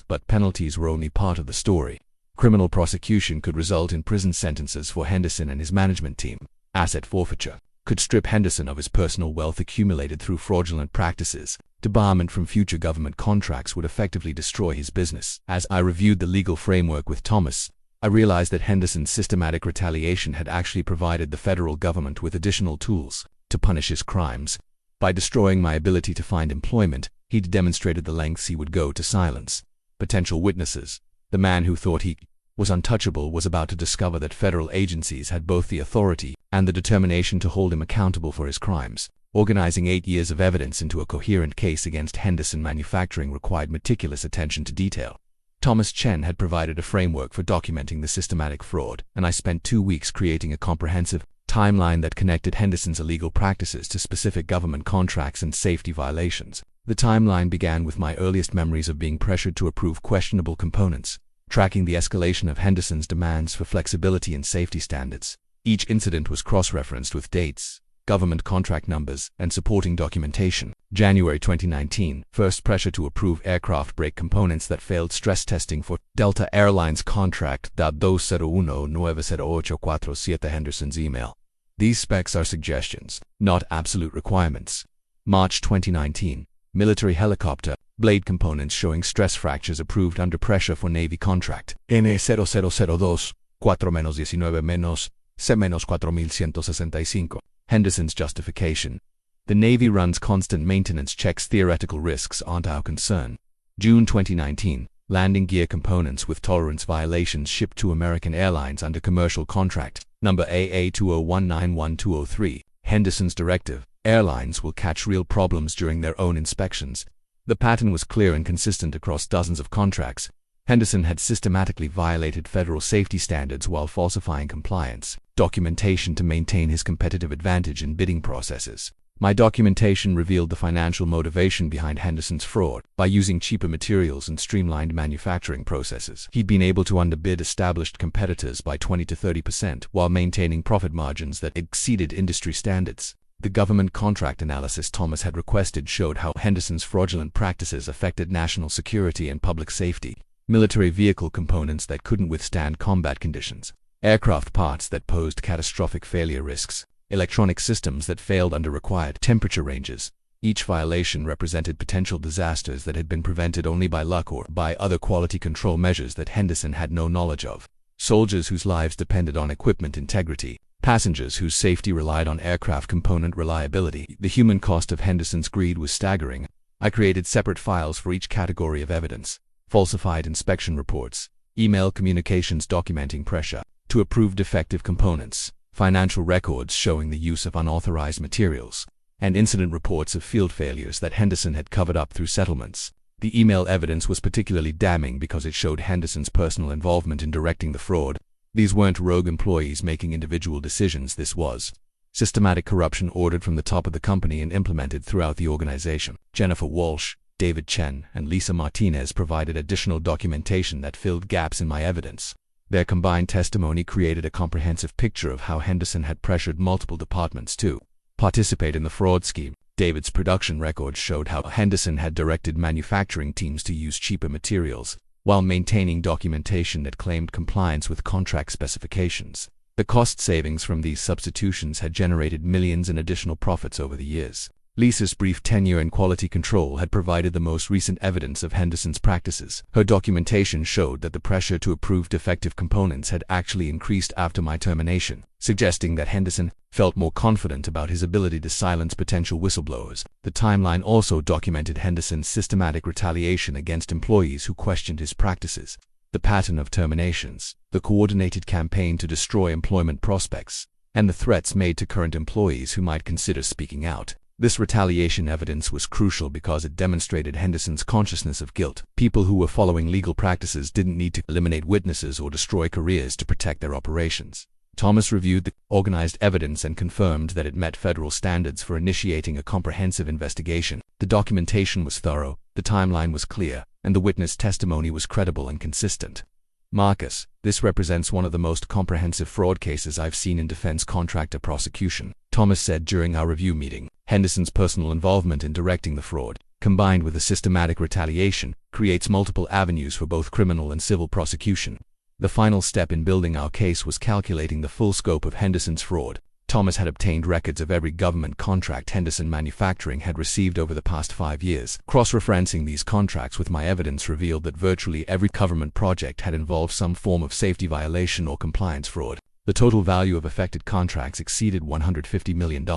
but penalties were only part of the story. Criminal prosecution could result in prison sentences for Henderson and his management team. Asset forfeiture could strip Henderson of his personal wealth accumulated through fraudulent practices. Debarment from future government contracts would effectively destroy his business. As I reviewed the legal framework with Thomas, I realized that Henderson's systematic retaliation had actually provided the federal government with additional tools to punish his crimes. By destroying my ability to find employment, he'd demonstrated the lengths he would go to silence potential witnesses. The man who thought he was untouchable was about to discover that federal agencies had both the authority and the determination to hold him accountable for his crimes. Organizing 8 years of evidence into a coherent case against Henderson Manufacturing required meticulous attention to detail. Thomas Chen had provided a framework for documenting the systematic fraud, and I spent 2 weeks creating a comprehensive timeline that connected Henderson's illegal practices to specific government contracts and safety violations. The timeline began with my earliest memories of being pressured to approve questionable components, tracking the escalation of Henderson's demands for flexibility and safety standards. Each incident was cross-referenced with dates, government contract numbers, and supporting documentation. January 2019, first pressure to approve aircraft brake components that failed stress testing for Delta Airlines contract. 201908447 Henderson's email. These specs are suggestions, not absolute requirements. March 2019, military helicopter blade components showing stress fractures approved under pressure for Navy contract. N0002 4-19- C-4165. Henderson's justification. The Navy runs constant maintenance checks. Theoretical risks aren't our concern. June 2019, landing gear components with tolerance violations shipped to American Airlines under commercial contract, number AA2019123. Henderson's directive. Airlines will catch real problems during their own inspections. The pattern was clear and consistent across dozens of contracts. Henderson had systematically violated federal safety standards while falsifying compliance documentation to maintain his competitive advantage in bidding processes. My documentation revealed the financial motivation behind Henderson's fraud. By using cheaper materials and streamlined manufacturing processes, he'd been able to underbid established competitors by 20 to 30% while maintaining profit margins that exceeded industry standards. The government contract analysis Thomas had requested showed how Henderson's fraudulent practices affected national security and public safety. Military vehicle components that couldn't withstand combat conditions, aircraft parts that posed catastrophic failure risks, electronic systems that failed under required temperature ranges. Each violation represented potential disasters that had been prevented only by luck or by other quality control measures that Henderson had no knowledge of. Soldiers whose lives depended on equipment integrity, passengers whose safety relied on aircraft component reliability. The human cost of Henderson's greed was staggering. I created separate files for each category of evidence. Falsified inspection reports, email communications documenting pressure to approve defective components, financial records showing the use of unauthorized materials, and incident reports of field failures that Henderson had covered up through settlements. The email evidence was particularly damning because it showed Henderson's personal involvement in directing the fraud. These weren't rogue employees making individual decisions. This was systematic corruption ordered from the top of the company and implemented throughout the organization. Jennifer Walsh, David Chen, and Lisa Martinez provided additional documentation that filled gaps in my evidence. Their combined testimony created a comprehensive picture of how Henderson had pressured multiple departments to participate in the fraud scheme. David's production records showed how Henderson had directed manufacturing teams to use cheaper materials, while maintaining documentation that claimed compliance with contract specifications. The cost savings from these substitutions had generated millions in additional profits over the years. Lisa's brief tenure in quality control had provided the most recent evidence of Henderson's practices. Her documentation showed that the pressure to approve defective components had actually increased after my termination, suggesting that Henderson felt more confident about his ability to silence potential whistleblowers. The timeline also documented Henderson's systematic retaliation against employees who questioned his practices, the pattern of terminations, the coordinated campaign to destroy employment prospects, and the threats made to current employees who might consider speaking out. This retaliation evidence was crucial because it demonstrated Henderson's consciousness of guilt. People who were following legal practices didn't need to eliminate witnesses or destroy careers to protect their operations. Thomas reviewed the organized evidence and confirmed that it met federal standards for initiating a comprehensive investigation. The documentation was thorough, the timeline was clear, and the witness testimony was credible and consistent. Marcus, this represents one of the most comprehensive fraud cases I've seen in defense contractor prosecution, Thomas said during our review meeting. Henderson's personal involvement in directing the fraud, combined with the systematic retaliation, creates multiple avenues for both criminal and civil prosecution. The final step in building our case was calculating the full scope of Henderson's fraud. Thomas had obtained records of every government contract Henderson Manufacturing had received over the past 5 years. Cross-referencing these contracts with my evidence revealed that virtually every government project had involved some form of safety violation or compliance fraud. The total value of affected contracts exceeded $150 million.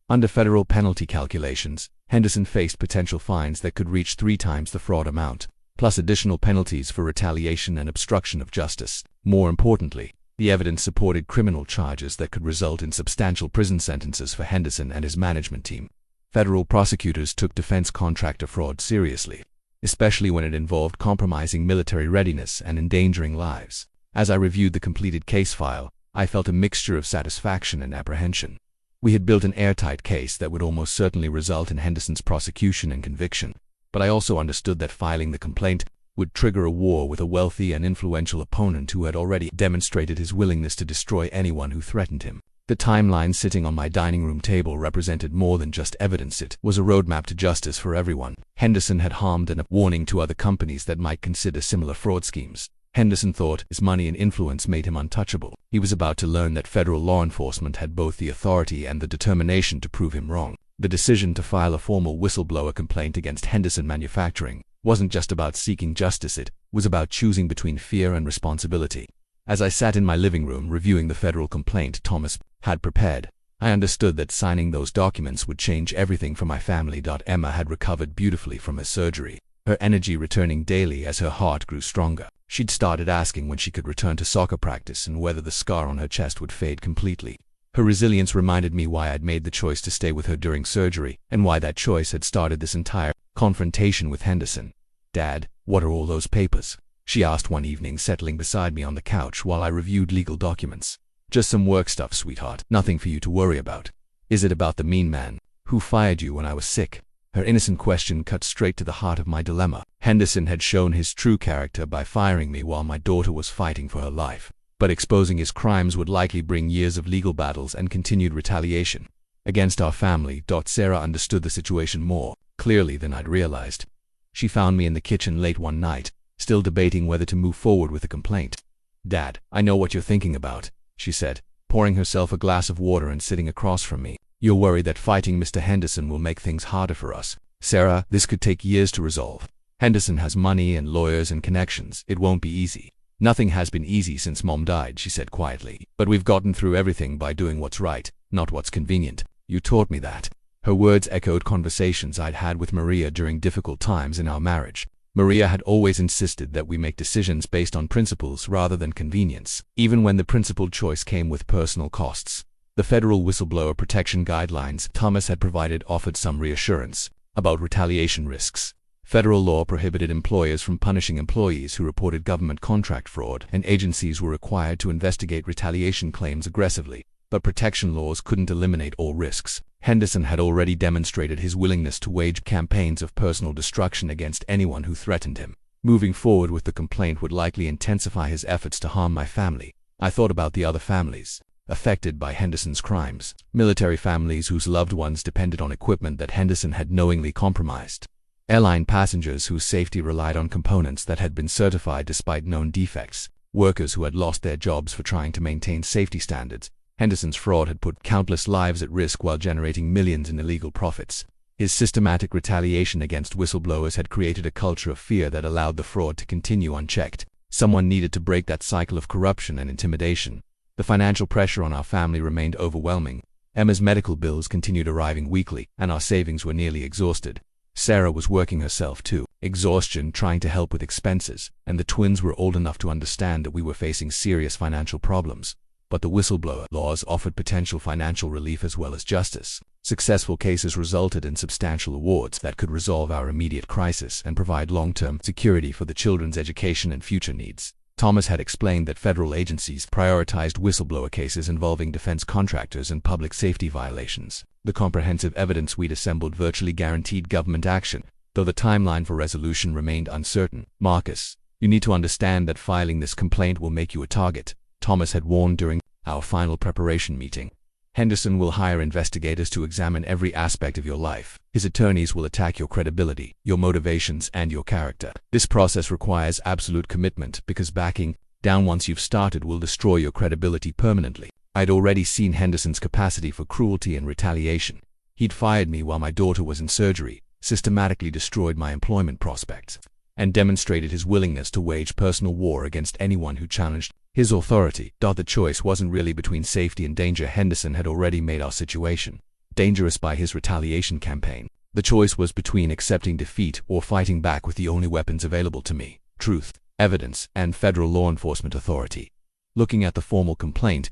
Under federal penalty calculations, Henderson faced potential fines that could reach 3 times the fraud amount, plus additional penalties for retaliation and obstruction of justice. More importantly, the evidence supported criminal charges that could result in substantial prison sentences for Henderson and his management team. Federal prosecutors took defense contractor fraud seriously, especially when it involved compromising military readiness and endangering lives. As I reviewed the completed case file, I felt a mixture of satisfaction and apprehension. We had built an airtight case that would almost certainly result in Henderson's prosecution and conviction, but I also understood that filing the complaint would trigger a war with a wealthy and influential opponent who had already demonstrated his willingness to destroy anyone who threatened him. The timeline sitting on my dining room table represented more than just evidence. It was a roadmap to justice for everyone. Henderson had harmed and a warning to other companies that might consider similar fraud schemes. Henderson thought his money and influence made him untouchable. He was about to learn that federal law enforcement had both the authority and the determination to prove him wrong. The decision to file a formal whistleblower complaint against Henderson Manufacturing wasn't just about seeking justice, it was about choosing between fear and responsibility. As I sat in my living room reviewing the federal complaint Thomas had prepared, I understood that signing those documents would change everything for my family. Emma had recovered beautifully from her surgery, her energy returning daily as her heart grew stronger. She'd started asking when she could return to soccer practice and whether the scar on her chest would fade completely. Her resilience reminded me why I'd made the choice to stay with her during surgery, and why that choice had started this entire confrontation with Henderson. "Dad, what are all those papers?" she asked one evening, settling beside me on the couch while I reviewed legal documents. "Just some work stuff, sweetheart. Nothing for you to worry about." "Is it about the mean man who fired you when I was sick?" Her innocent question cut straight to the heart of my dilemma. Henderson had shown his true character by firing me while my daughter was fighting for her life. But exposing his crimes would likely bring years of legal battles and continued retaliation against our family. Sarah understood the situation more clearly than I'd realized. She found me in the kitchen late one night, still debating whether to move forward with the complaint. "Dad, I know what you're thinking about," she said, pouring herself a glass of water and sitting across from me. "You're worried that fighting Mr. Henderson will make things harder for us. Sarah, this could take years to resolve. Henderson has money and lawyers and connections. It won't be easy." "Nothing has been easy since Mom died," she said quietly. "But we've gotten through everything by doing what's right, not what's convenient. You taught me that." Her words echoed conversations I'd had with Maria during difficult times in our marriage. Maria had always insisted that we make decisions based on principles rather than convenience, even when the principled choice came with personal costs. The federal whistleblower protection guidelines Thomas had provided offered some reassurance about retaliation risks. Federal law prohibited employers from punishing employees who reported government contract fraud, and agencies were required to investigate retaliation claims aggressively. But protection laws couldn't eliminate all risks. Henderson had already demonstrated his willingness to wage campaigns of personal destruction against anyone who threatened him. Moving forward with the complaint would likely intensify his efforts to harm my family. I thought about the other families affected by Henderson's crimes, military families whose loved ones depended on equipment that Henderson had knowingly compromised, airline passengers whose safety relied on components that had been certified despite known defects, workers who had lost their jobs for trying to maintain safety standards. Henderson's fraud had put countless lives at risk while generating millions in illegal profits. His systematic retaliation against whistleblowers had created a culture of fear that allowed the fraud to continue unchecked. Someone needed to break that cycle of corruption and intimidation. The financial pressure on our family remained overwhelming. Emma's medical bills continued arriving weekly, and our savings were nearly exhausted. Sarah was working herself to exhaustion trying to help with expenses, and the twins were old enough to understand that we were facing serious financial problems. But the whistleblower laws offered potential financial relief as well as justice. Successful cases resulted in substantial awards that could resolve our immediate crisis and provide long-term security for the children's education and future needs. Thomas had explained that federal agencies prioritized whistleblower cases involving defense contractors and public safety violations. The comprehensive evidence we'd assembled virtually guaranteed government action, though the timeline for resolution remained uncertain. "Marcus, you need to understand that filing this complaint will make you a target," Thomas had warned during our final preparation meeting. "Henderson will hire investigators to examine every aspect of your life. His attorneys will attack your credibility, your motivations, and your character. This process requires absolute commitment because backing down once you've started will destroy your credibility permanently." I'd already seen Henderson's capacity for cruelty and retaliation. He'd fired me while my daughter was in surgery, systematically destroyed my employment prospects, and demonstrated his willingness to wage personal war against anyone who challenged his authority. The choice wasn't really between safety and danger. Henderson had already made our situation dangerous by his retaliation campaign. The choice was between accepting defeat or fighting back with the only weapons available to me: truth, evidence, and federal law enforcement authority. Looking at the formal complaint,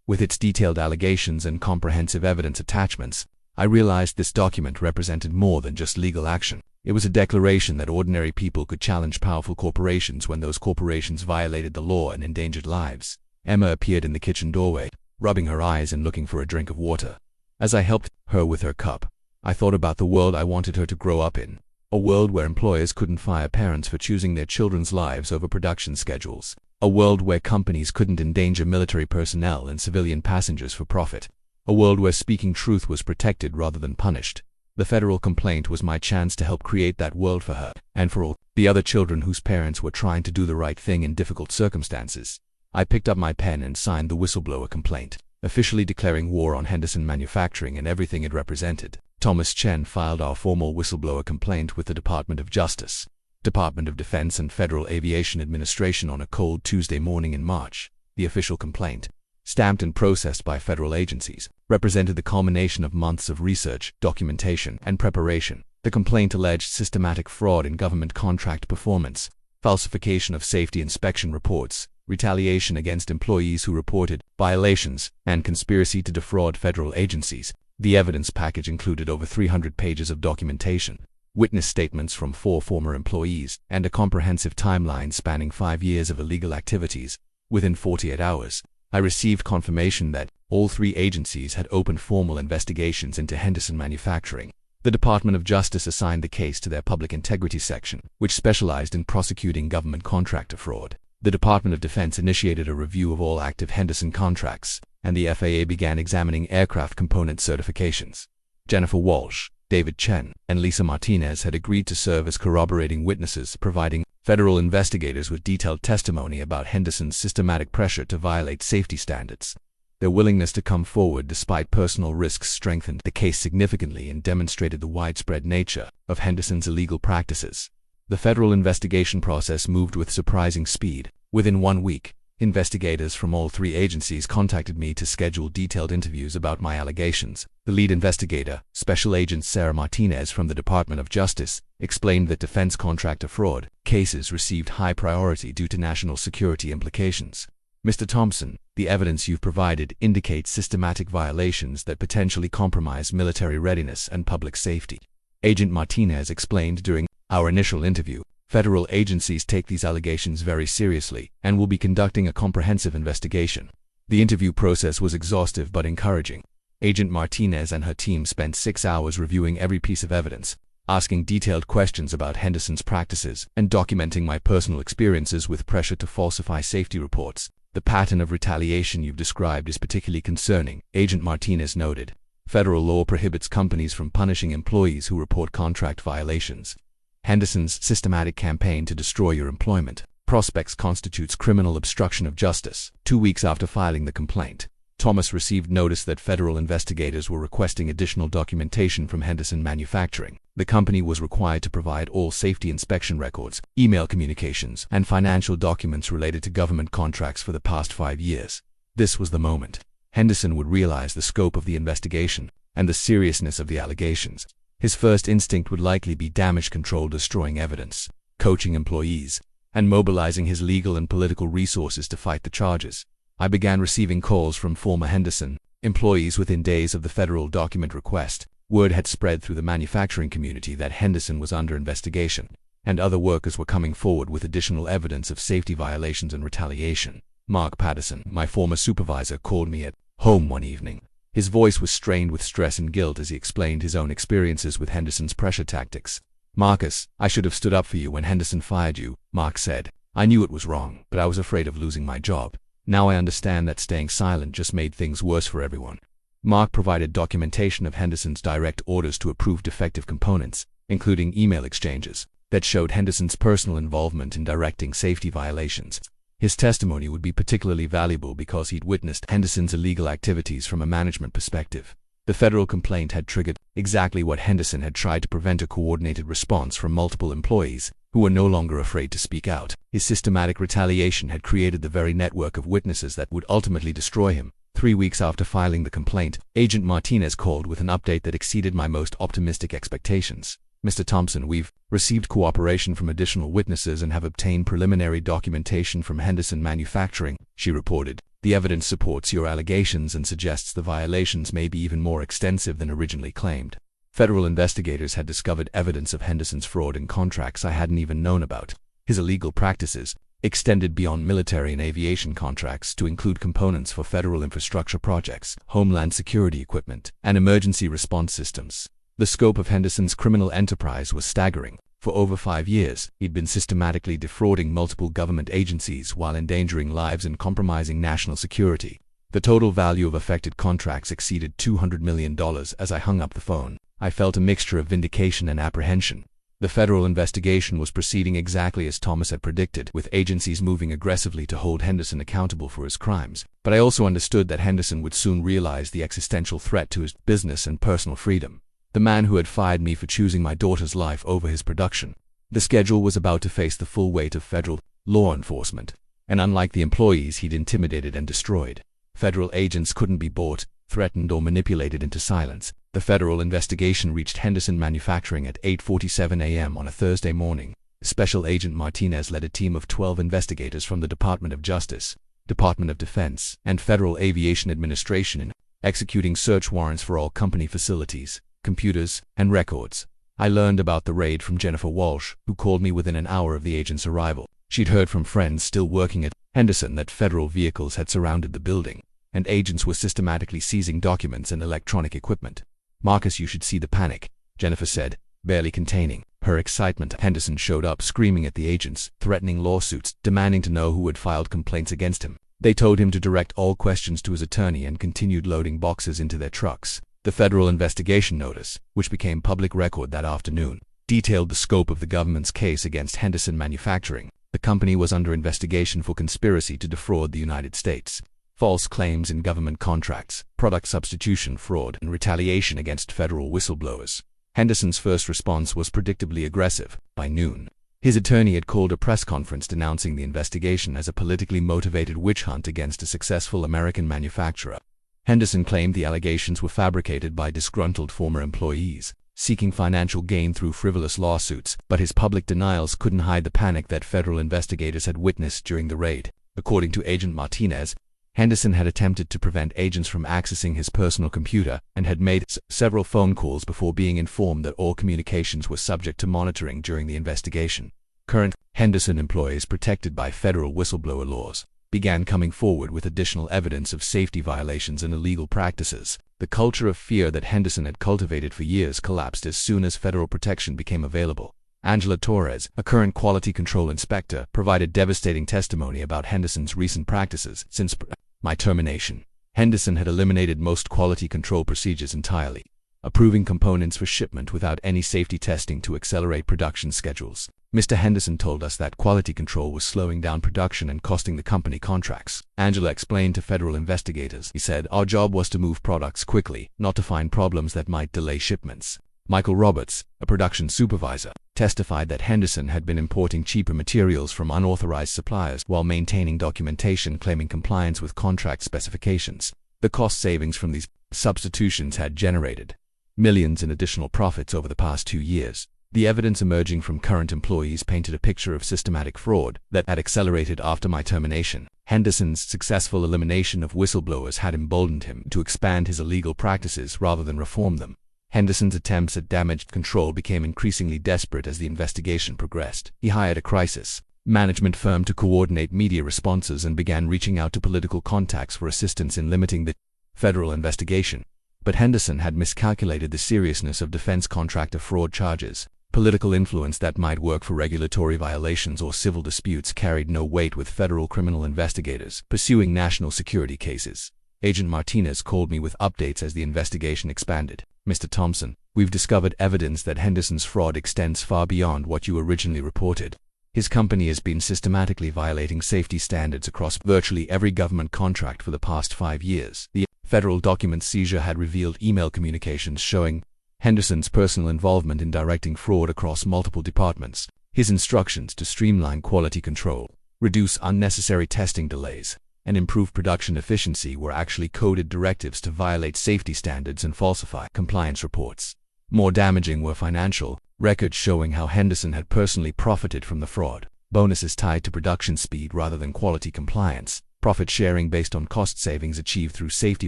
with its detailed allegations and comprehensive evidence attachments, I realized this document represented more than just legal action. It was a declaration that ordinary people could challenge powerful corporations when those corporations violated the law and endangered lives. Emma appeared in the kitchen doorway, rubbing her eyes and looking for a drink of water. As I helped her with her cup, I thought about the world I wanted her to grow up in. A world where employers couldn't fire parents for choosing their children's lives over production schedules. A world where companies couldn't endanger military personnel and civilian passengers for profit. A world where speaking truth was protected rather than punished. The federal complaint was my chance to help create that world for her, and for all the other children whose parents were trying to do the right thing in difficult circumstances. I picked up my pen and signed the whistleblower complaint, officially declaring war on Henderson Manufacturing and everything it represented. Thomas Chen filed our formal whistleblower complaint with the Department of Justice, Department of Defense, and Federal Aviation Administration on a cold Tuesday morning in March. The official complaint, stamped and processed by federal agencies, represented the culmination of months of research, documentation, and preparation. The complaint alleged systematic fraud in government contract performance, falsification of safety inspection reports, retaliation against employees who reported violations, and conspiracy to defraud federal agencies. The evidence package included over 300 pages of documentation, witness statements from 4 former employees, and a comprehensive timeline spanning 5 years of illegal activities. Within 48 hours, I received confirmation that all 3 agencies had opened formal investigations into Henderson Manufacturing. The Department of Justice assigned the case to their Public Integrity Section, which specialized in prosecuting government contractor fraud. The Department of Defense initiated a review of all active Henderson contracts, and the FAA began examining aircraft component certifications. Jennifer Walsh, David Chen, and Lisa Martinez had agreed to serve as corroborating witnesses, providing federal investigators with detailed testimony about Henderson's systematic pressure to violate safety standards. Their willingness to come forward despite personal risks strengthened the case significantly and demonstrated the widespread nature of Henderson's illegal practices. The federal investigation process moved with surprising speed. Within 1 week, investigators from all 3 agencies contacted me to schedule detailed interviews about my allegations. The lead investigator, Special Agent Sarah Martinez from the Department of Justice, explained that defense contractor fraud cases received high priority due to national security implications. "Mr. Thompson, the evidence you've provided indicates systematic violations that potentially compromise military readiness and public safety," Agent Martinez explained during Our initial interview. Federal agencies take these allegations very seriously and will be conducting a comprehensive investigation. The interview process was exhaustive but encouraging. Agent Martinez and her team spent 6 hours reviewing every piece of evidence, asking detailed questions about Henderson's practices, and documenting my personal experiences with pressure to falsify safety reports. The pattern of retaliation you've described is particularly concerning, Agent Martinez noted. Federal law prohibits companies from punishing employees who report contract violations. Henderson's systematic campaign to destroy your employment prospects constitutes criminal obstruction of justice. 2 weeks after filing the complaint, Thomas received notice that federal investigators were requesting additional documentation from Henderson Manufacturing. The company was required to provide all safety inspection records, email communications, and financial documents related to government contracts for the past 5 years. This was the moment Henderson would realize the scope of the investigation and the seriousness of the allegations. His first instinct would likely be damage control, destroying evidence, coaching employees, and mobilizing his legal and political resources to fight the charges. I began receiving calls from former Henderson employees within days of the federal document request. Word had spread through the manufacturing community that Henderson was under investigation, and other workers were coming forward with additional evidence of safety violations and retaliation. Mark Patterson, my former supervisor, called me at home one evening. His voice was strained with stress and guilt as he explained his own experiences with Henderson's pressure tactics. "Marcus, I should have stood up for you when Henderson fired you," Mark said. "I knew it was wrong, but I was afraid of losing my job. Now I understand that staying silent just made things worse for everyone." Mark provided documentation of Henderson's direct orders to approve defective components, including email exchanges, that showed Henderson's personal involvement in directing safety violations. His testimony would be particularly valuable because he'd witnessed Henderson's illegal activities from a management perspective. The federal complaint had triggered exactly what Henderson had tried to prevent: a coordinated response from multiple employees who were no longer afraid to speak out. His systematic retaliation had created the very network of witnesses that would ultimately destroy him. 3 weeks after filing the complaint, Agent Martinez called with an update that exceeded my most optimistic expectations. "Mr. Thompson, we've received cooperation from additional witnesses and have obtained preliminary documentation from Henderson Manufacturing," she reported. "The evidence supports your allegations and suggests the violations may be even more extensive than originally claimed. Federal investigators had discovered evidence of Henderson's fraud in contracts I hadn't even known about. His illegal practices extended beyond military and aviation contracts to include components for federal infrastructure projects, homeland security equipment, and emergency response systems. The scope of Henderson's criminal enterprise was staggering. For over 5 years, he'd been systematically defrauding multiple government agencies while endangering lives and compromising national security. The total value of affected contracts exceeded $200 million. As I hung up the phone, I felt a mixture of vindication and apprehension. The federal investigation was proceeding exactly as Thomas had predicted, with agencies moving aggressively to hold Henderson accountable for his crimes. But I also understood that Henderson would soon realize the existential threat to his business and personal freedom. The man who had fired me for choosing my daughter's life over his production. The schedule was about to face the full weight of federal law enforcement. And unlike the employees he'd intimidated and destroyed, federal agents couldn't be bought, threatened, or manipulated into silence. The federal investigation reached Henderson Manufacturing at 8:47 a.m. on a Thursday morning. Special Agent Martinez led a team of 12 investigators from the Department of Justice, Department of Defense, and Federal Aviation Administration in executing search warrants for all company facilities, computers, and records. I learned about the raid from Jennifer Walsh, who called me within an hour of the agent's arrival. She'd heard from friends still working at Henderson that federal vehicles had surrounded the building, and agents were systematically seizing documents and electronic equipment. "Marcus, you should see the panic," Jennifer said, barely containing her excitement. Henderson showed up screaming at the agents, threatening lawsuits, demanding to know who had filed complaints against him. They told him to direct all questions to his attorney and continued loading boxes into their trucks. The federal investigation notice, which became public record that afternoon, detailed the scope of the government's case against Henderson Manufacturing. The company was under investigation for conspiracy to defraud the United States, false claims in government contracts, product substitution fraud, and retaliation against federal whistleblowers. Henderson's first response was predictably aggressive. By noon, his attorney had called a press conference denouncing the investigation as a politically motivated witch hunt against a successful American manufacturer. Henderson claimed the allegations were fabricated by disgruntled former employees, seeking financial gain through frivolous lawsuits, but his public denials couldn't hide the panic that federal investigators had witnessed during the raid. According to Agent Martinez, Henderson had attempted to prevent agents from accessing his personal computer and had made several phone calls before being informed that all communications were subject to monitoring during the investigation. Current Henderson employees, protected by federal whistleblower laws, began coming forward with additional evidence of safety violations and illegal practices. The culture of fear that Henderson had cultivated for years collapsed as soon as federal protection became available. Angela Torres, a current quality control inspector, provided devastating testimony about Henderson's recent practices. Since my termination, Henderson had eliminated most quality control procedures entirely, approving components for shipment without any safety testing to accelerate production schedules. Mr. Henderson told us that quality control was slowing down production and costing the company contracts. Angela explained to federal investigators. He said, "Our job was to move products quickly, not to find problems that might delay shipments." Michael Roberts, a production supervisor, testified that Henderson had been importing cheaper materials from unauthorized suppliers while maintaining documentation claiming compliance with contract specifications. The cost savings from these substitutions had generated millions in additional profits over the past 2 years. The evidence emerging from current employees painted a picture of systematic fraud that had accelerated after my termination. Henderson's successful elimination of whistleblowers had emboldened him to expand his illegal practices rather than reform them. Henderson's attempts at damage control became increasingly desperate as the investigation progressed. He hired a crisis management firm to coordinate media responses and began reaching out to political contacts for assistance in limiting the federal investigation. But Henderson had miscalculated the seriousness of defense contractor fraud charges. Political influence that might work for regulatory violations or civil disputes carried no weight with federal criminal investigators pursuing national security cases. Agent Martinez called me with updates as the investigation expanded. "Mr. Thompson, we've discovered evidence that Henderson's fraud extends far beyond what you originally reported. His company has been systematically violating safety standards across virtually every government contract for the past 5 years." The federal document seizure had revealed email communications showing Henderson's personal involvement in directing fraud across multiple departments. His instructions to streamline quality control, reduce unnecessary testing delays, and improve production efficiency were actually coded directives to violate safety standards and falsify compliance reports. More damaging were financial records showing how Henderson had personally profited from the fraud. Bonuses tied to production speed rather than quality compliance, profit sharing based on cost savings achieved through safety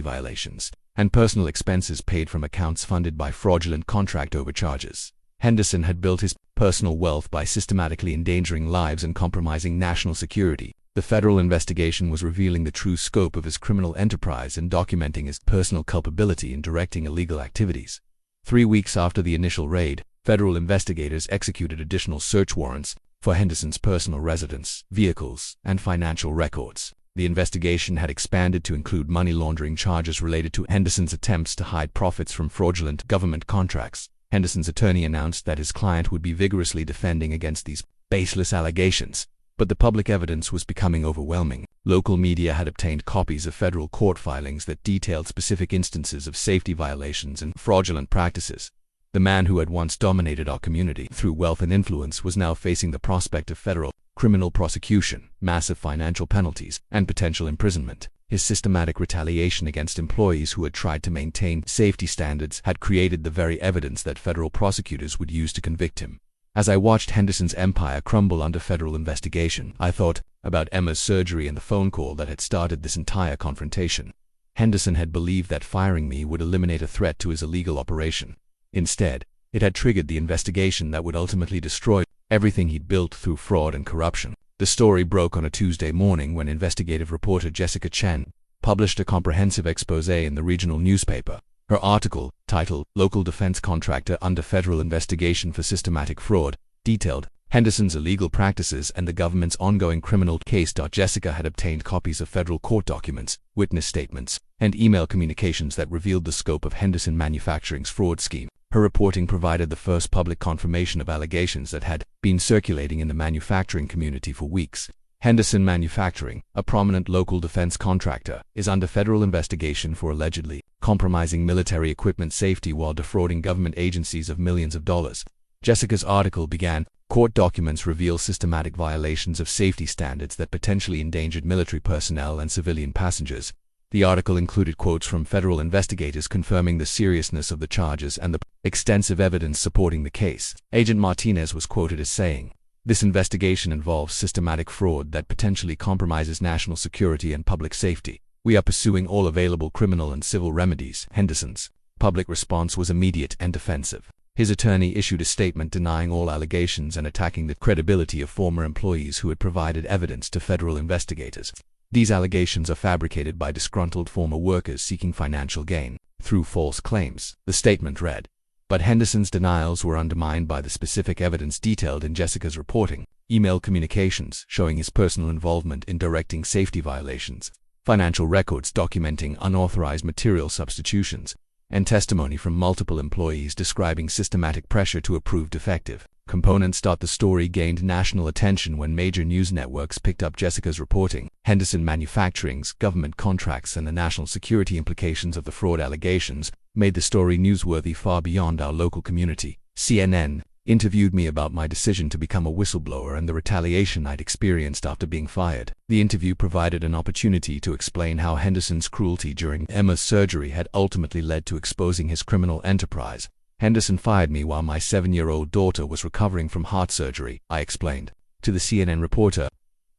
violations, and personal expenses paid from accounts funded by fraudulent contract overcharges. Henderson had built his personal wealth by systematically endangering lives and compromising national security. The federal investigation was revealing the true scope of his criminal enterprise and documenting his personal culpability in directing illegal activities. 3 weeks after the initial raid, federal investigators executed additional search warrants for Henderson's personal residence, vehicles, and financial records. The investigation had expanded to include money laundering charges related to Henderson's attempts to hide profits from fraudulent government contracts. Henderson's attorney announced that his client would be vigorously defending against these baseless allegations, but the public evidence was becoming overwhelming. Local media had obtained copies of federal court filings that detailed specific instances of safety violations and fraudulent practices. The man who had once dominated our community through wealth and influence was now facing the prospect of federal criminal prosecution, massive financial penalties, and potential imprisonment. His systematic retaliation against employees who had tried to maintain safety standards had created the very evidence that federal prosecutors would use to convict him. As I watched Henderson's empire crumble under federal investigation, I thought about Emma's surgery and the phone call that had started this entire confrontation. Henderson had believed that firing me would eliminate a threat to his illegal operation. Instead, it had triggered the investigation that would ultimately destroy everything he'd built through fraud and corruption. The story broke on a Tuesday morning when investigative reporter Jessica Chen published a comprehensive expose in the regional newspaper. Her article, titled "Local Defense Contractor Under Federal Investigation for Systematic Fraud," detailed Henderson's illegal practices and the government's ongoing criminal case. Jessica had obtained copies of federal court documents, witness statements, and email communications that revealed the scope of Henderson Manufacturing's fraud scheme. Her reporting provided the first public confirmation of allegations that had been circulating in the manufacturing community for weeks. Henderson Manufacturing, a prominent local defense contractor, is under federal investigation for allegedly compromising military equipment safety while defrauding government agencies of millions of dollars. Jessica's article began, "Court documents reveal systematic violations of safety standards that potentially endangered military personnel and civilian passengers." The article included quotes from federal investigators confirming the seriousness of the charges and the extensive evidence supporting the case. Agent Martinez was quoted as saying, "This investigation involves systematic fraud that potentially compromises national security and public safety. We are pursuing all available criminal and civil remedies. Henderson's public response was immediate and defensive. His attorney issued a statement denying all allegations and attacking the credibility of former employees who had provided evidence to federal investigators. These allegations are fabricated by disgruntled former workers seeking financial gain through false claims, the statement read. But Henderson's denials were undermined by the specific evidence detailed in Jessica's reporting: email communications showing his personal involvement in directing safety violations, financial records documenting unauthorized material substitutions, and testimony from multiple employees describing systematic pressure to approve defective components. The story gained national attention when major news networks picked up Jessica's reporting. Henderson Manufacturing's government contracts and the national security implications of the fraud allegations made the story newsworthy far beyond our local community. CNN interviewed me about my decision to become a whistleblower and the retaliation I'd experienced after being fired. The interview provided an opportunity to explain how Henderson's cruelty during Emma's surgery had ultimately led to exposing his criminal enterprise. Henderson fired me while my 7-year-old daughter was recovering from heart surgery, I explained to the CNN reporter.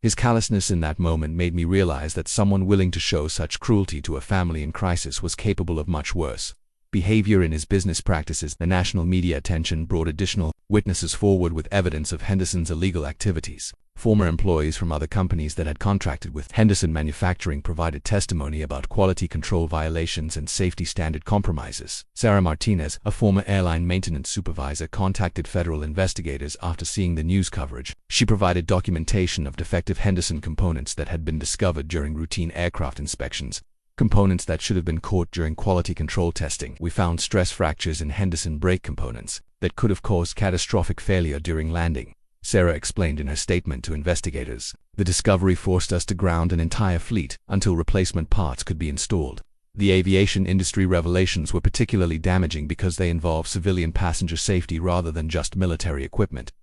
His callousness in that moment made me realize that someone willing to show such cruelty to a family in crisis was capable of much worse behavior in his business practices. The national media attention brought additional witnesses forward with evidence of Henderson's illegal activities. Former employees from other companies that had contracted with Henderson Manufacturing provided testimony about quality control violations and safety standard compromises. Sarah Martinez, a former airline maintenance supervisor, contacted federal investigators after seeing the news coverage. She provided documentation of defective Henderson components that had been discovered during routine aircraft inspections, components that should have been caught during quality control testing. We found stress fractures in Henderson brake components that could have caused catastrophic failure during landing, Sarah explained in her statement to investigators. The discovery forced us to ground an entire fleet until replacement parts could be installed. The aviation industry revelations were particularly damaging because they involved civilian passenger safety rather than just military equipment.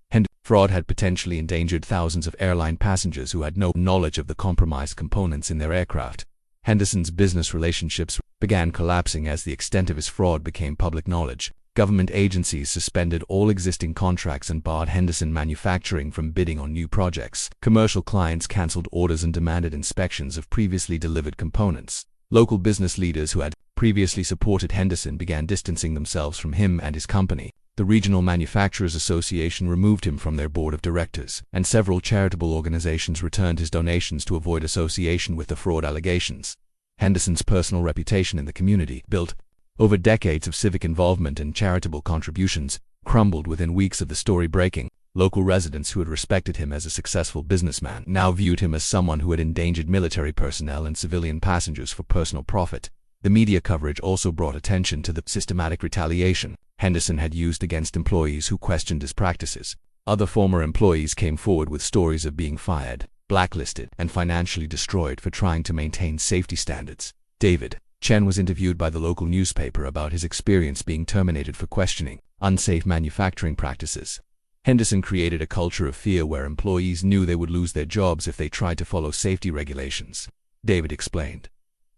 Fraud had potentially endangered thousands of airline passengers who had no knowledge of the compromised components in their aircraft. Henderson's business relationships began collapsing as the extent of his fraud became public knowledge. Government agencies suspended all existing contracts and barred Henderson Manufacturing from bidding on new projects. Commercial clients canceled orders and demanded inspections of previously delivered components. Local business leaders who had previously supported Henderson began distancing themselves from him and his company. The Regional Manufacturers Association removed him from their board of directors, and several charitable organizations returned his donations to avoid association with the fraud allegations. Henderson's personal reputation in the community, built over decades of civic involvement and charitable contributions, crumbled within weeks of the story breaking. Local residents who had respected him as a successful businessman now viewed him as someone who had endangered military personnel and civilian passengers for personal profit. The media coverage also brought attention to the systematic retaliation Henderson had used against employees who questioned his practices. Other former employees came forward with stories of being fired, blacklisted, and financially destroyed for trying to maintain safety standards. David Chen was interviewed by the local newspaper about his experience being terminated for questioning unsafe manufacturing practices. Henderson created a culture of fear where employees knew they would lose their jobs if they tried to follow safety regulations, David explained.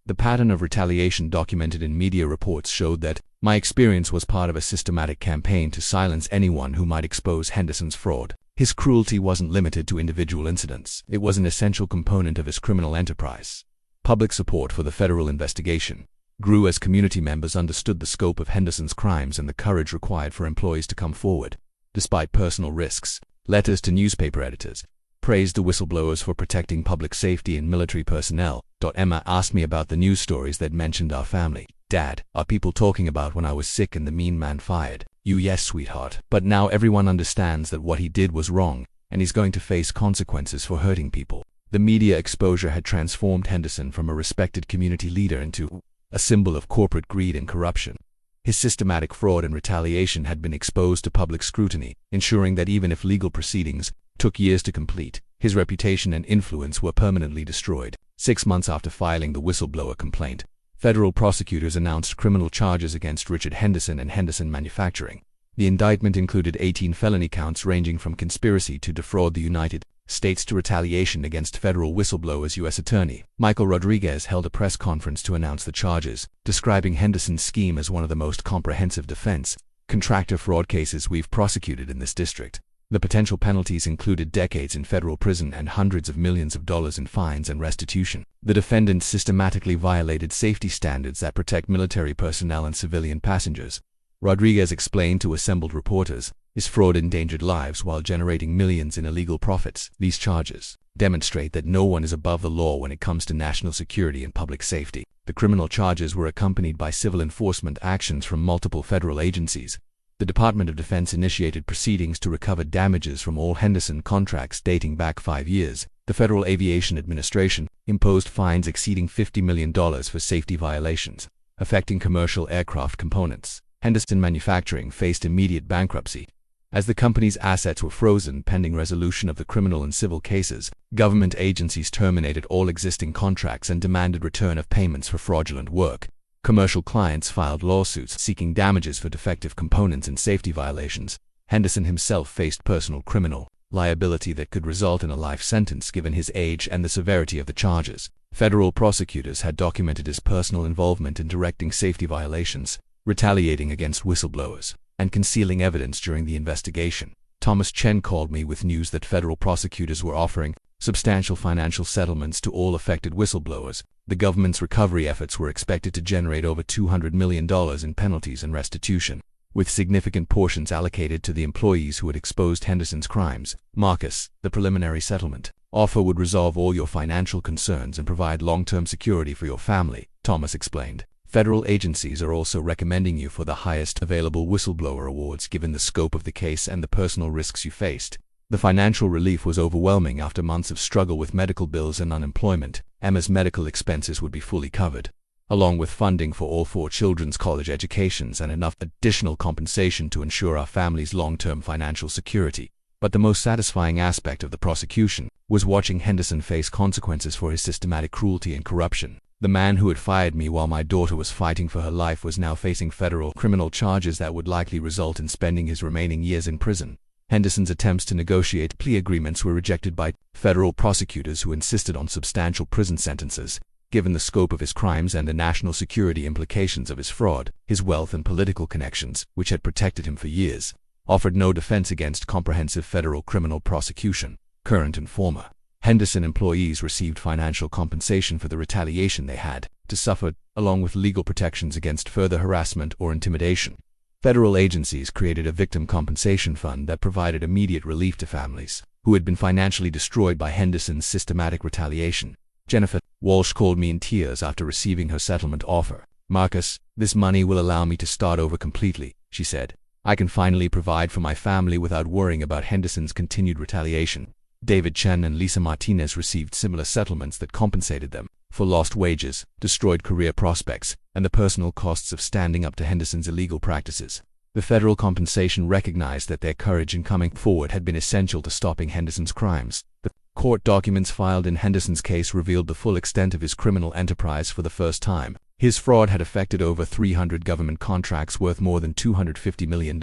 The pattern of retaliation documented in media reports showed that my experience was part of a systematic campaign to silence anyone who might expose Henderson's fraud. His cruelty wasn't limited to individual incidents. It was an essential component of his criminal enterprise. Public support for the federal investigation grew as community members understood the scope of Henderson's crimes and the courage required for employees to come forward. Despite personal risks, letters to newspaper editors praised the whistleblowers for protecting public safety and military personnel. Emma asked me about the news stories that mentioned our family. Dad, are people talking about when I was sick and the mean man fired you? Yes, sweetheart. But now everyone understands that what he did was wrong, and he's going to face consequences for hurting people. The media exposure had transformed Henderson from a respected community leader into a symbol of corporate greed and corruption. His systematic fraud and retaliation had been exposed to public scrutiny, ensuring that even if legal proceedings took years to complete, his reputation and influence were permanently destroyed. 6 months after filing the whistleblower complaint, federal prosecutors announced criminal charges against Richard Henderson and Henderson Manufacturing. The indictment included 18 felony counts ranging from conspiracy to defraud the United States to retaliation against federal whistleblowers. U.S. Attorney Michael Rodriguez held a press conference to announce the charges, describing Henderson's scheme as one of the most comprehensive defense contractor fraud cases we've prosecuted in this district. The potential penalties included decades in federal prison and hundreds of millions of dollars in fines and restitution. The defendants systematically violated safety standards that protect military personnel and civilian passengers. Rodriguez explained to assembled reporters, his fraud endangered lives while generating millions in illegal profits. These charges demonstrate that no one is above the law when it comes to national security and public safety. The criminal charges were accompanied by civil enforcement actions from multiple federal agencies. The Department of Defense initiated proceedings to recover damages from all Henderson contracts dating back 5 years. The Federal Aviation Administration imposed fines exceeding $50 million for safety violations affecting commercial aircraft components. Henderson Manufacturing faced immediate bankruptcy. As the company's assets were frozen pending resolution of the criminal and civil cases, government agencies terminated all existing contracts and demanded return of payments for fraudulent work. Commercial clients filed lawsuits seeking damages for defective components and safety violations. Henderson himself faced personal criminal liability that could result in a life sentence given his age and the severity of the charges. Federal prosecutors had documented his personal involvement in directing safety violations, retaliating against whistleblowers, and concealing evidence during the investigation. Thomas Chen called me with news that federal prosecutors were offering substantial financial settlements to all affected whistleblowers. The government's recovery efforts were expected to generate over $200 million in penalties and restitution, with significant portions allocated to the employees who had exposed Henderson's crimes. Marcus, the preliminary settlement offer would resolve all your financial concerns and provide long-term security for your family, Thomas explained. Federal agencies are also recommending you for the highest available whistleblower awards given the scope of the case and the personal risks you faced. The financial relief was overwhelming after months of struggle with medical bills and unemployment. Emma's medical expenses would be fully covered, along with funding for all 4 children's college educations and enough additional compensation to ensure our family's long-term financial security. But the most satisfying aspect of the prosecution was watching Henderson face consequences for his systematic cruelty and corruption. The man who had fired me while my daughter was fighting for her life was now facing federal criminal charges that would likely result in spending his remaining years in prison. Henderson's attempts to negotiate plea agreements were rejected by federal prosecutors who insisted on substantial prison sentences. Given the scope of his crimes and the national security implications of his fraud, his wealth and political connections, which had protected him for years, offered no defense against comprehensive federal criminal prosecution. Current and former Henderson employees received financial compensation for the retaliation they had to suffer, along with legal protections against further harassment or intimidation. Federal agencies created a victim compensation fund that provided immediate relief to families who had been financially destroyed by Henderson's systematic retaliation. Jennifer Walsh called me in tears after receiving her settlement offer. "Marcus, this money will allow me to start over completely," she said. "I can finally provide for my family without worrying about Henderson's continued retaliation." David Chen and Lisa Martinez received similar settlements that compensated them for lost wages, destroyed career prospects, and the personal costs of standing up to Henderson's illegal practices. The federal compensation recognized that their courage in coming forward had been essential to stopping Henderson's crimes. The court documents filed in Henderson's case revealed the full extent of his criminal enterprise for the first time. His fraud had affected over 300 government contracts worth more than $250 million.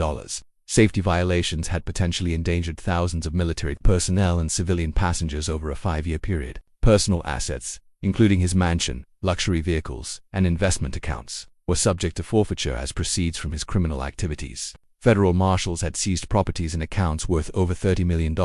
Safety violations had potentially endangered thousands of military personnel and civilian passengers over a 5-year period. Personal assets, including his mansion, luxury vehicles, and investment accounts, were subject to forfeiture as proceeds from his criminal activities. Federal marshals had seized properties and accounts worth over $30 million,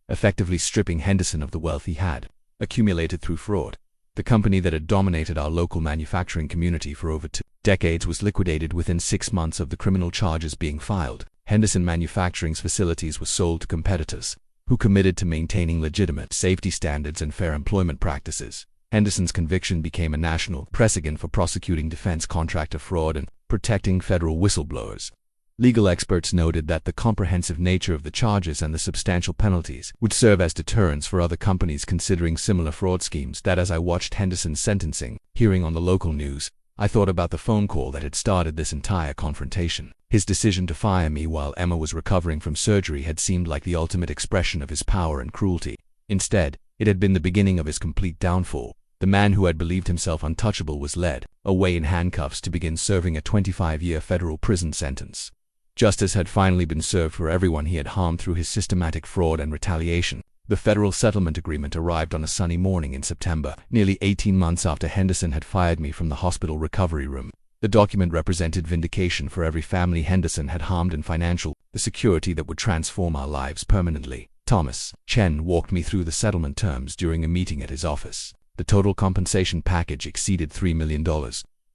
effectively stripping Henderson of the wealth he had accumulated through fraud. The company that had dominated our local manufacturing community for over 2 decades was liquidated within 6 months of the criminal charges being filed. Henderson Manufacturing's facilities were sold to competitors who committed to maintaining legitimate safety standards and fair employment practices. Henderson's conviction became a national precedent for prosecuting defense contractor fraud and protecting federal whistleblowers. Legal experts noted that the comprehensive nature of the charges and the substantial penalties would serve as deterrents for other companies considering similar fraud schemes. That as I watched Henderson's sentencing hearing on the local news, I thought about the phone call that had started this entire confrontation. His decision to fire me while Emma was recovering from surgery had seemed like the ultimate expression of his power and cruelty. Instead, it had been the beginning of his complete downfall. The man who had believed himself untouchable was led away in handcuffs to begin serving a 25-year federal prison sentence. Justice had finally been served for everyone he had harmed through his systematic fraud and retaliation. The federal settlement agreement arrived on a sunny morning in September, nearly 18 months after Henderson had fired me from the hospital recovery room. The document represented vindication for every family Henderson had harmed and financial the security that would transform our lives permanently. Thomas Chen walked me through the settlement terms during a meeting at his office. The total compensation package exceeded $3 million,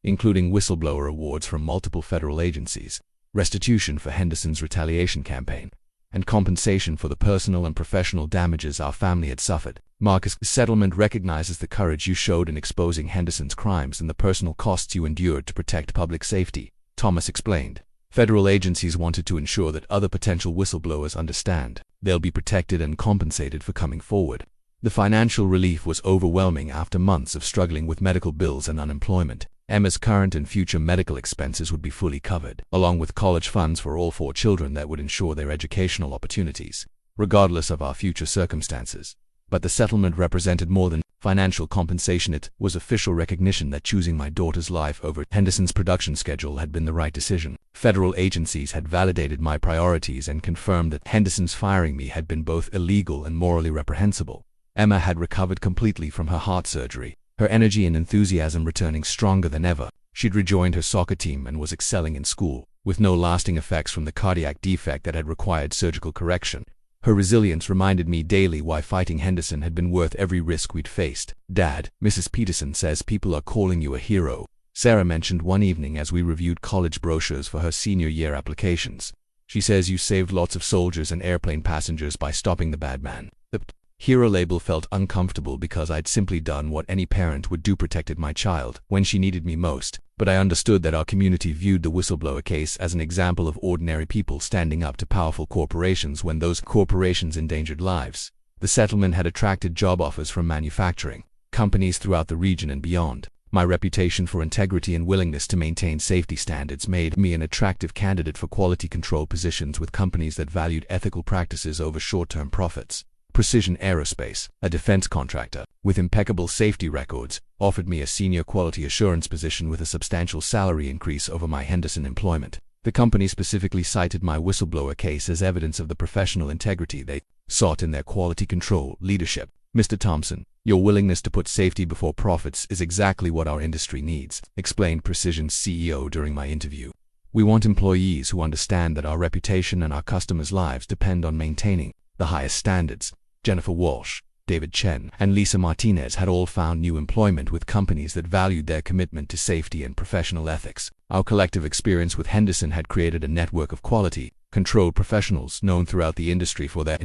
including whistleblower awards from multiple federal agencies, restitution for Henderson's retaliation campaign, and compensation for the personal and professional damages our family had suffered. Marcus, the settlement recognizes the courage you showed in exposing Henderson's crimes and the personal costs you endured to protect public safety, Thomas explained. Federal agencies wanted to ensure that other potential whistleblowers understand they'll be protected and compensated for coming forward. The financial relief was overwhelming after months of struggling with medical bills and unemployment. Emma's current and future medical expenses would be fully covered, along with college funds for all 4 children that would ensure their educational opportunities, regardless of our future circumstances. But the settlement represented more than financial compensation. It was official recognition that choosing my daughter's life over Henderson's production schedule had been the right decision. Federal agencies had validated my priorities and confirmed that Henderson's firing me had been both illegal and morally reprehensible. Emma had recovered completely from her heart surgery, her energy and enthusiasm returning stronger than ever. She'd rejoined her soccer team and was excelling in school, with no lasting effects from the cardiac defect that had required surgical correction. Her resilience reminded me daily why fighting Henderson had been worth every risk we'd faced. Dad, Mrs. Peterson says people are calling you a hero, Sarah mentioned one evening as we reviewed college brochures for her senior year applications. She says you saved lots of soldiers and airplane passengers by stopping the bad man. The hero label felt uncomfortable because I'd simply done what any parent would do, protected my child when she needed me most. But I understood that our community viewed the whistleblower case as an example of ordinary people standing up to powerful corporations when those corporations endangered lives. The settlement had attracted job offers from manufacturing companies throughout the region and beyond. My reputation for integrity and willingness to maintain safety standards made me an attractive candidate for quality control positions with companies that valued ethical practices over short-term profits. Precision Aerospace, a defense contractor with impeccable safety records, offered me a senior quality assurance position with a substantial salary increase over my Henderson employment. The company specifically cited my whistleblower case as evidence of the professional integrity they sought in their quality control leadership. Mr. Thompson, your willingness to put safety before profits is exactly what our industry needs, explained Precision's CEO during my interview. We want employees who understand that our reputation and our customers' lives depend on maintaining the highest standards. Jennifer Walsh, David Chen, and Lisa Martinez had all found new employment with companies that valued their commitment to safety and professional ethics. Our collective experience with Henderson had created a network of quality control professionals known throughout the industry for their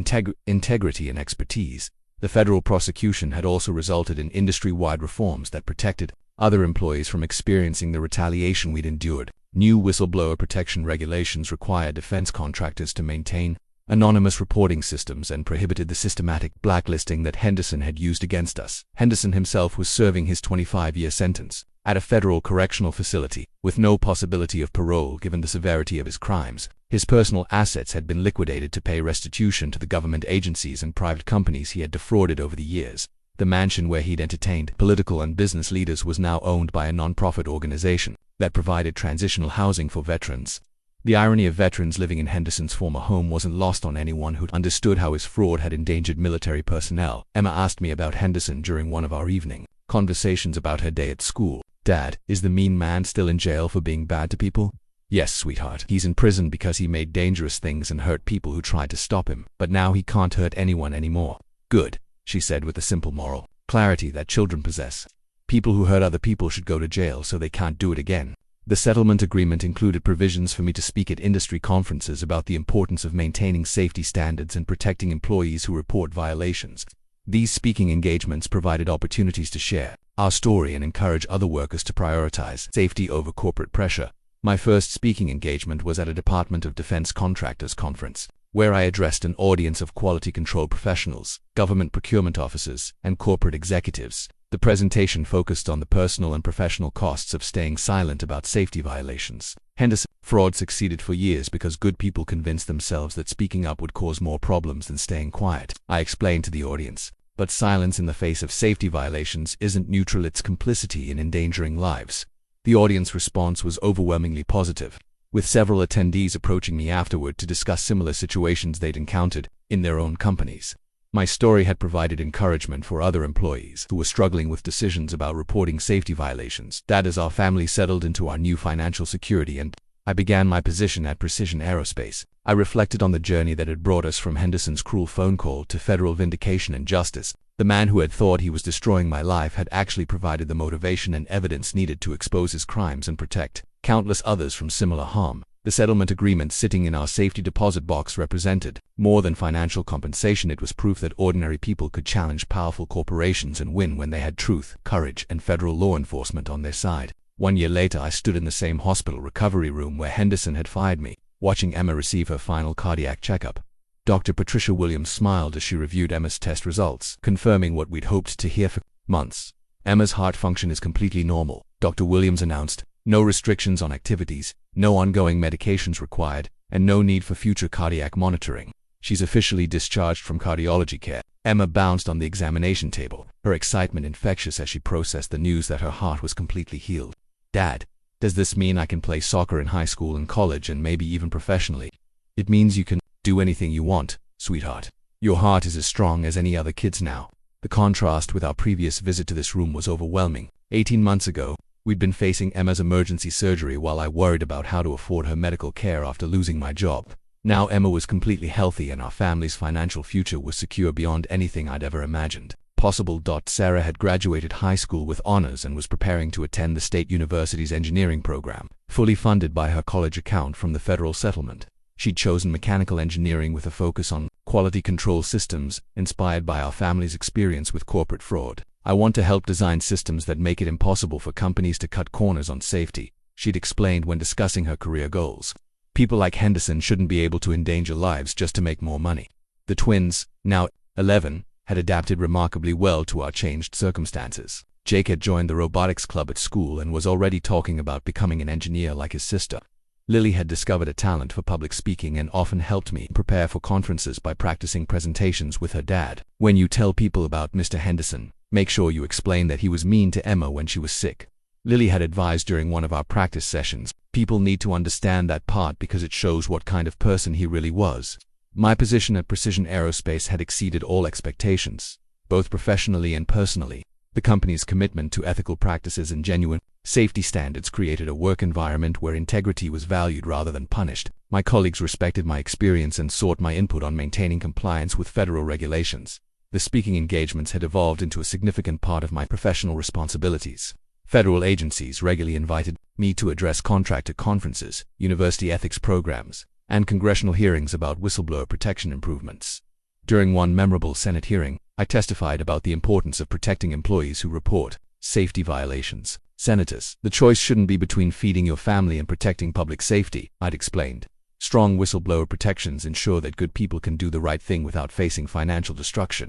integrity and expertise. The federal prosecution had also resulted in industry-wide reforms that protected other employees from experiencing the retaliation we'd endured. New whistleblower protection regulations require defense contractors to maintain anonymous reporting systems and prohibited the systematic blacklisting that Henderson had used against us. Henderson himself was serving his 25-year sentence at a federal correctional facility, with no possibility of parole given the severity of his crimes. His personal assets had been liquidated to pay restitution to the government agencies and private companies he had defrauded over the years. The mansion where he'd entertained political and business leaders was now owned by a non-profit organization that provided transitional housing for veterans. The irony of veterans living in Henderson's former home wasn't lost on anyone who understood how his fraud had endangered military personnel. Emma asked me about Henderson during one of our evening conversations about her day at school. Dad, is the mean man still in jail for being bad to people? Yes, sweetheart. He's in prison because he made dangerous things and hurt people who tried to stop him. But now he can't hurt anyone anymore. Good, she said with the simple moral clarity that children possess. People who hurt other people should go to jail so they can't do it again. The settlement agreement included provisions for me to speak at industry conferences about the importance of maintaining safety standards and protecting employees who report violations. These speaking engagements provided opportunities to share our story and encourage other workers to prioritize safety over corporate pressure. My first speaking engagement was at a Department of Defense Contractors conference, where I addressed an audience of quality control professionals, government procurement officers, and corporate executives. The presentation focused on the personal and professional costs of staying silent about safety violations. Henderson fraud succeeded for years because good people convinced themselves that speaking up would cause more problems than staying quiet, I explained to the audience. But silence in the face of safety violations isn't neutral, it's complicity in endangering lives. The audience response was overwhelmingly positive, with several attendees approaching me afterward to discuss similar situations they'd encountered in their own companies. My story had provided encouragement for other employees who were struggling with decisions about reporting safety violations. That as our family settled into our new financial security and I began my position at Precision Aerospace. I reflected on the journey that had brought us from Henderson's cruel phone call to federal vindication and justice. The man who had thought he was destroying my life had actually provided the motivation and evidence needed to expose his crimes and protect countless others from similar harm. The settlement agreement sitting in our safety deposit box represented more than financial compensation. It was proof that ordinary people could challenge powerful corporations and win when they had truth, courage, and federal law enforcement on their side. 1 year later, I stood in the same hospital recovery room where Henderson had fired me, watching Emma receive her final cardiac checkup. Dr. Patricia Williams smiled as she reviewed Emma's test results, confirming what we'd hoped to hear for months. Emma's heart function is completely normal, Dr. Williams announced. No restrictions on activities, no ongoing medications required, and no need for future cardiac monitoring. She's officially discharged from cardiology care. Emma bounced on the examination table, her excitement infectious as she processed the news that her heart was completely healed. Dad, does this mean I can play soccer in high school and college and maybe even professionally? It means you can do anything you want, sweetheart. Your heart is as strong as any other kid's now. The contrast with our previous visit to this room was overwhelming. 18 months ago, we'd been facing Emma's emergency surgery while I worried about how to afford her medical care after losing my job. Now Emma was completely healthy and our family's financial future was secure beyond anything I'd ever imagined. Possible. Sarah had graduated high school with honors and was preparing to attend the State University's engineering program, fully funded by her college account from the federal settlement. She'd chosen mechanical engineering with a focus on quality control systems, inspired by our family's experience with corporate fraud. I want to help design systems that make it impossible for companies to cut corners on safety, she'd explained when discussing her career goals. People like Henderson shouldn't be able to endanger lives just to make more money. The twins, now 11, had adapted remarkably well to our changed circumstances. Jake had joined the robotics club at school and was already talking about becoming an engineer like his sister. Lily had discovered a talent for public speaking and often helped me prepare for conferences by practicing presentations with her dad. When you tell people about Mr. Henderson, make sure you explain that he was mean to Emma when she was sick. Lily had advised during one of our practice sessions, people need to understand that part because it shows what kind of person he really was. My position at Precision Aerospace had exceeded all expectations, both professionally and personally. The company's commitment to ethical practices and genuine safety standards created a work environment where integrity was valued rather than punished. My colleagues respected my experience and sought my input on maintaining compliance with federal regulations. The speaking engagements had evolved into a significant part of my professional responsibilities. Federal agencies regularly invited me to address contractor conferences, university ethics programs, and congressional hearings about whistleblower protection improvements. During one memorable Senate hearing, I testified about the importance of protecting employees who report safety violations. Senators, the choice shouldn't be between feeding your family and protecting public safety, I'd explained. Strong whistleblower protections ensure that good people can do the right thing without facing financial destruction.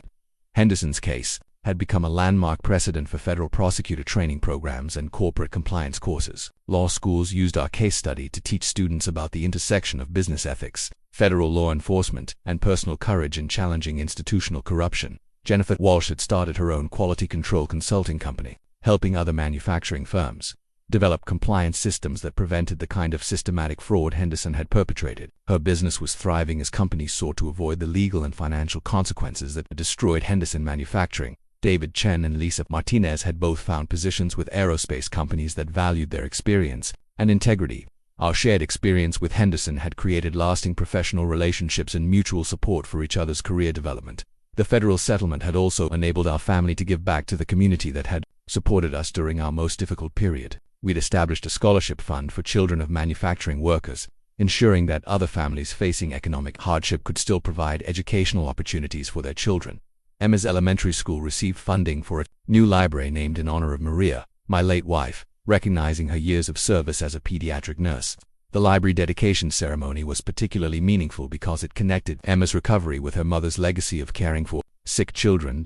Henderson's case had become a landmark precedent for federal prosecutor training programs and corporate compliance courses. Law schools used our case study to teach students about the intersection of business ethics, federal law enforcement, and personal courage in challenging institutional corruption. Jennifer Walsh had started her own quality control consulting company, helping other manufacturing firms develop compliance systems that prevented the kind of systematic fraud Henderson had perpetrated. Her business was thriving as companies sought to avoid the legal and financial consequences that destroyed Henderson Manufacturing. David Chen and Lisa Martinez had both found positions with aerospace companies that valued their experience and integrity. Our shared experience with Henderson had created lasting professional relationships and mutual support for each other's career development. The federal settlement had also enabled our family to give back to the community that had supported us during our most difficult period. We'd established a scholarship fund for children of manufacturing workers, ensuring that other families facing economic hardship could still provide educational opportunities for their children. Emma's elementary school received funding for a new library named in honor of Maria, my late wife, recognizing her years of service as a pediatric nurse. The library dedication ceremony was particularly meaningful because it connected Emma's recovery with her mother's legacy of caring for sick children.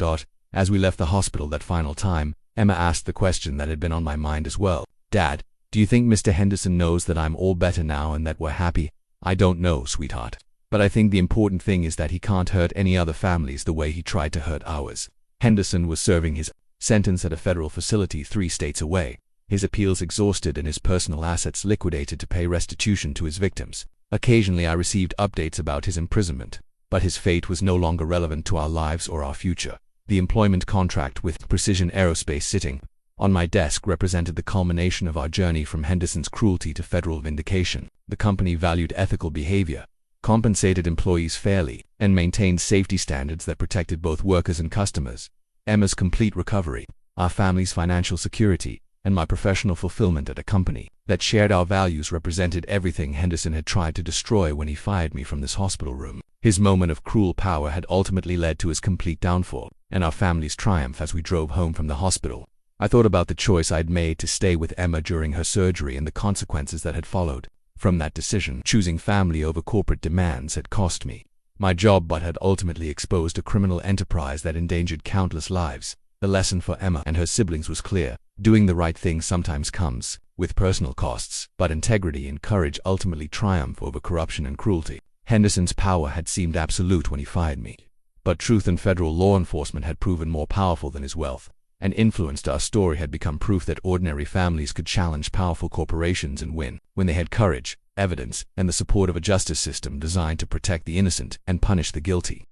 As we left the hospital that final time, Emma asked the question that had been on my mind as well. Dad, do you think Mr. Henderson knows that I'm all better now and that we're happy? I don't know, sweetheart. But I think the important thing is that he can't hurt any other families the way he tried to hurt ours. Henderson was serving his sentence at a federal facility 3 states away, his appeals exhausted and his personal assets liquidated to pay restitution to his victims. Occasionally I received updates about his imprisonment, but his fate was no longer relevant to our lives or our future. The employment contract with Precision Aerospace sitting on my desk represented the culmination of our journey from Henderson's cruelty to federal vindication. The company valued ethical behavior, compensated employees fairly, and maintained safety standards that protected both workers and customers. Emma's complete recovery, our family's financial security, and my professional fulfillment at a company that shared our values represented everything Henderson had tried to destroy when he fired me from this hospital room. His moment of cruel power had ultimately led to his complete downfall, and our family's triumph as we drove home from the hospital. I thought about the choice I'd made to stay with Emma during her surgery and the consequences that had followed. From that decision, choosing family over corporate demands had cost me my job but had ultimately exposed a criminal enterprise that endangered countless lives. The lesson for Emma and her siblings was clear. Doing the right thing sometimes comes with personal costs, but integrity and courage ultimately triumph over corruption and cruelty. Henderson's power had seemed absolute when he fired me, but truth and federal law enforcement had proven more powerful than his wealth. And influenced our story had become proof that ordinary families could challenge powerful corporations and win when they had courage, evidence, and the support of a justice system designed to protect the innocent and punish the guilty.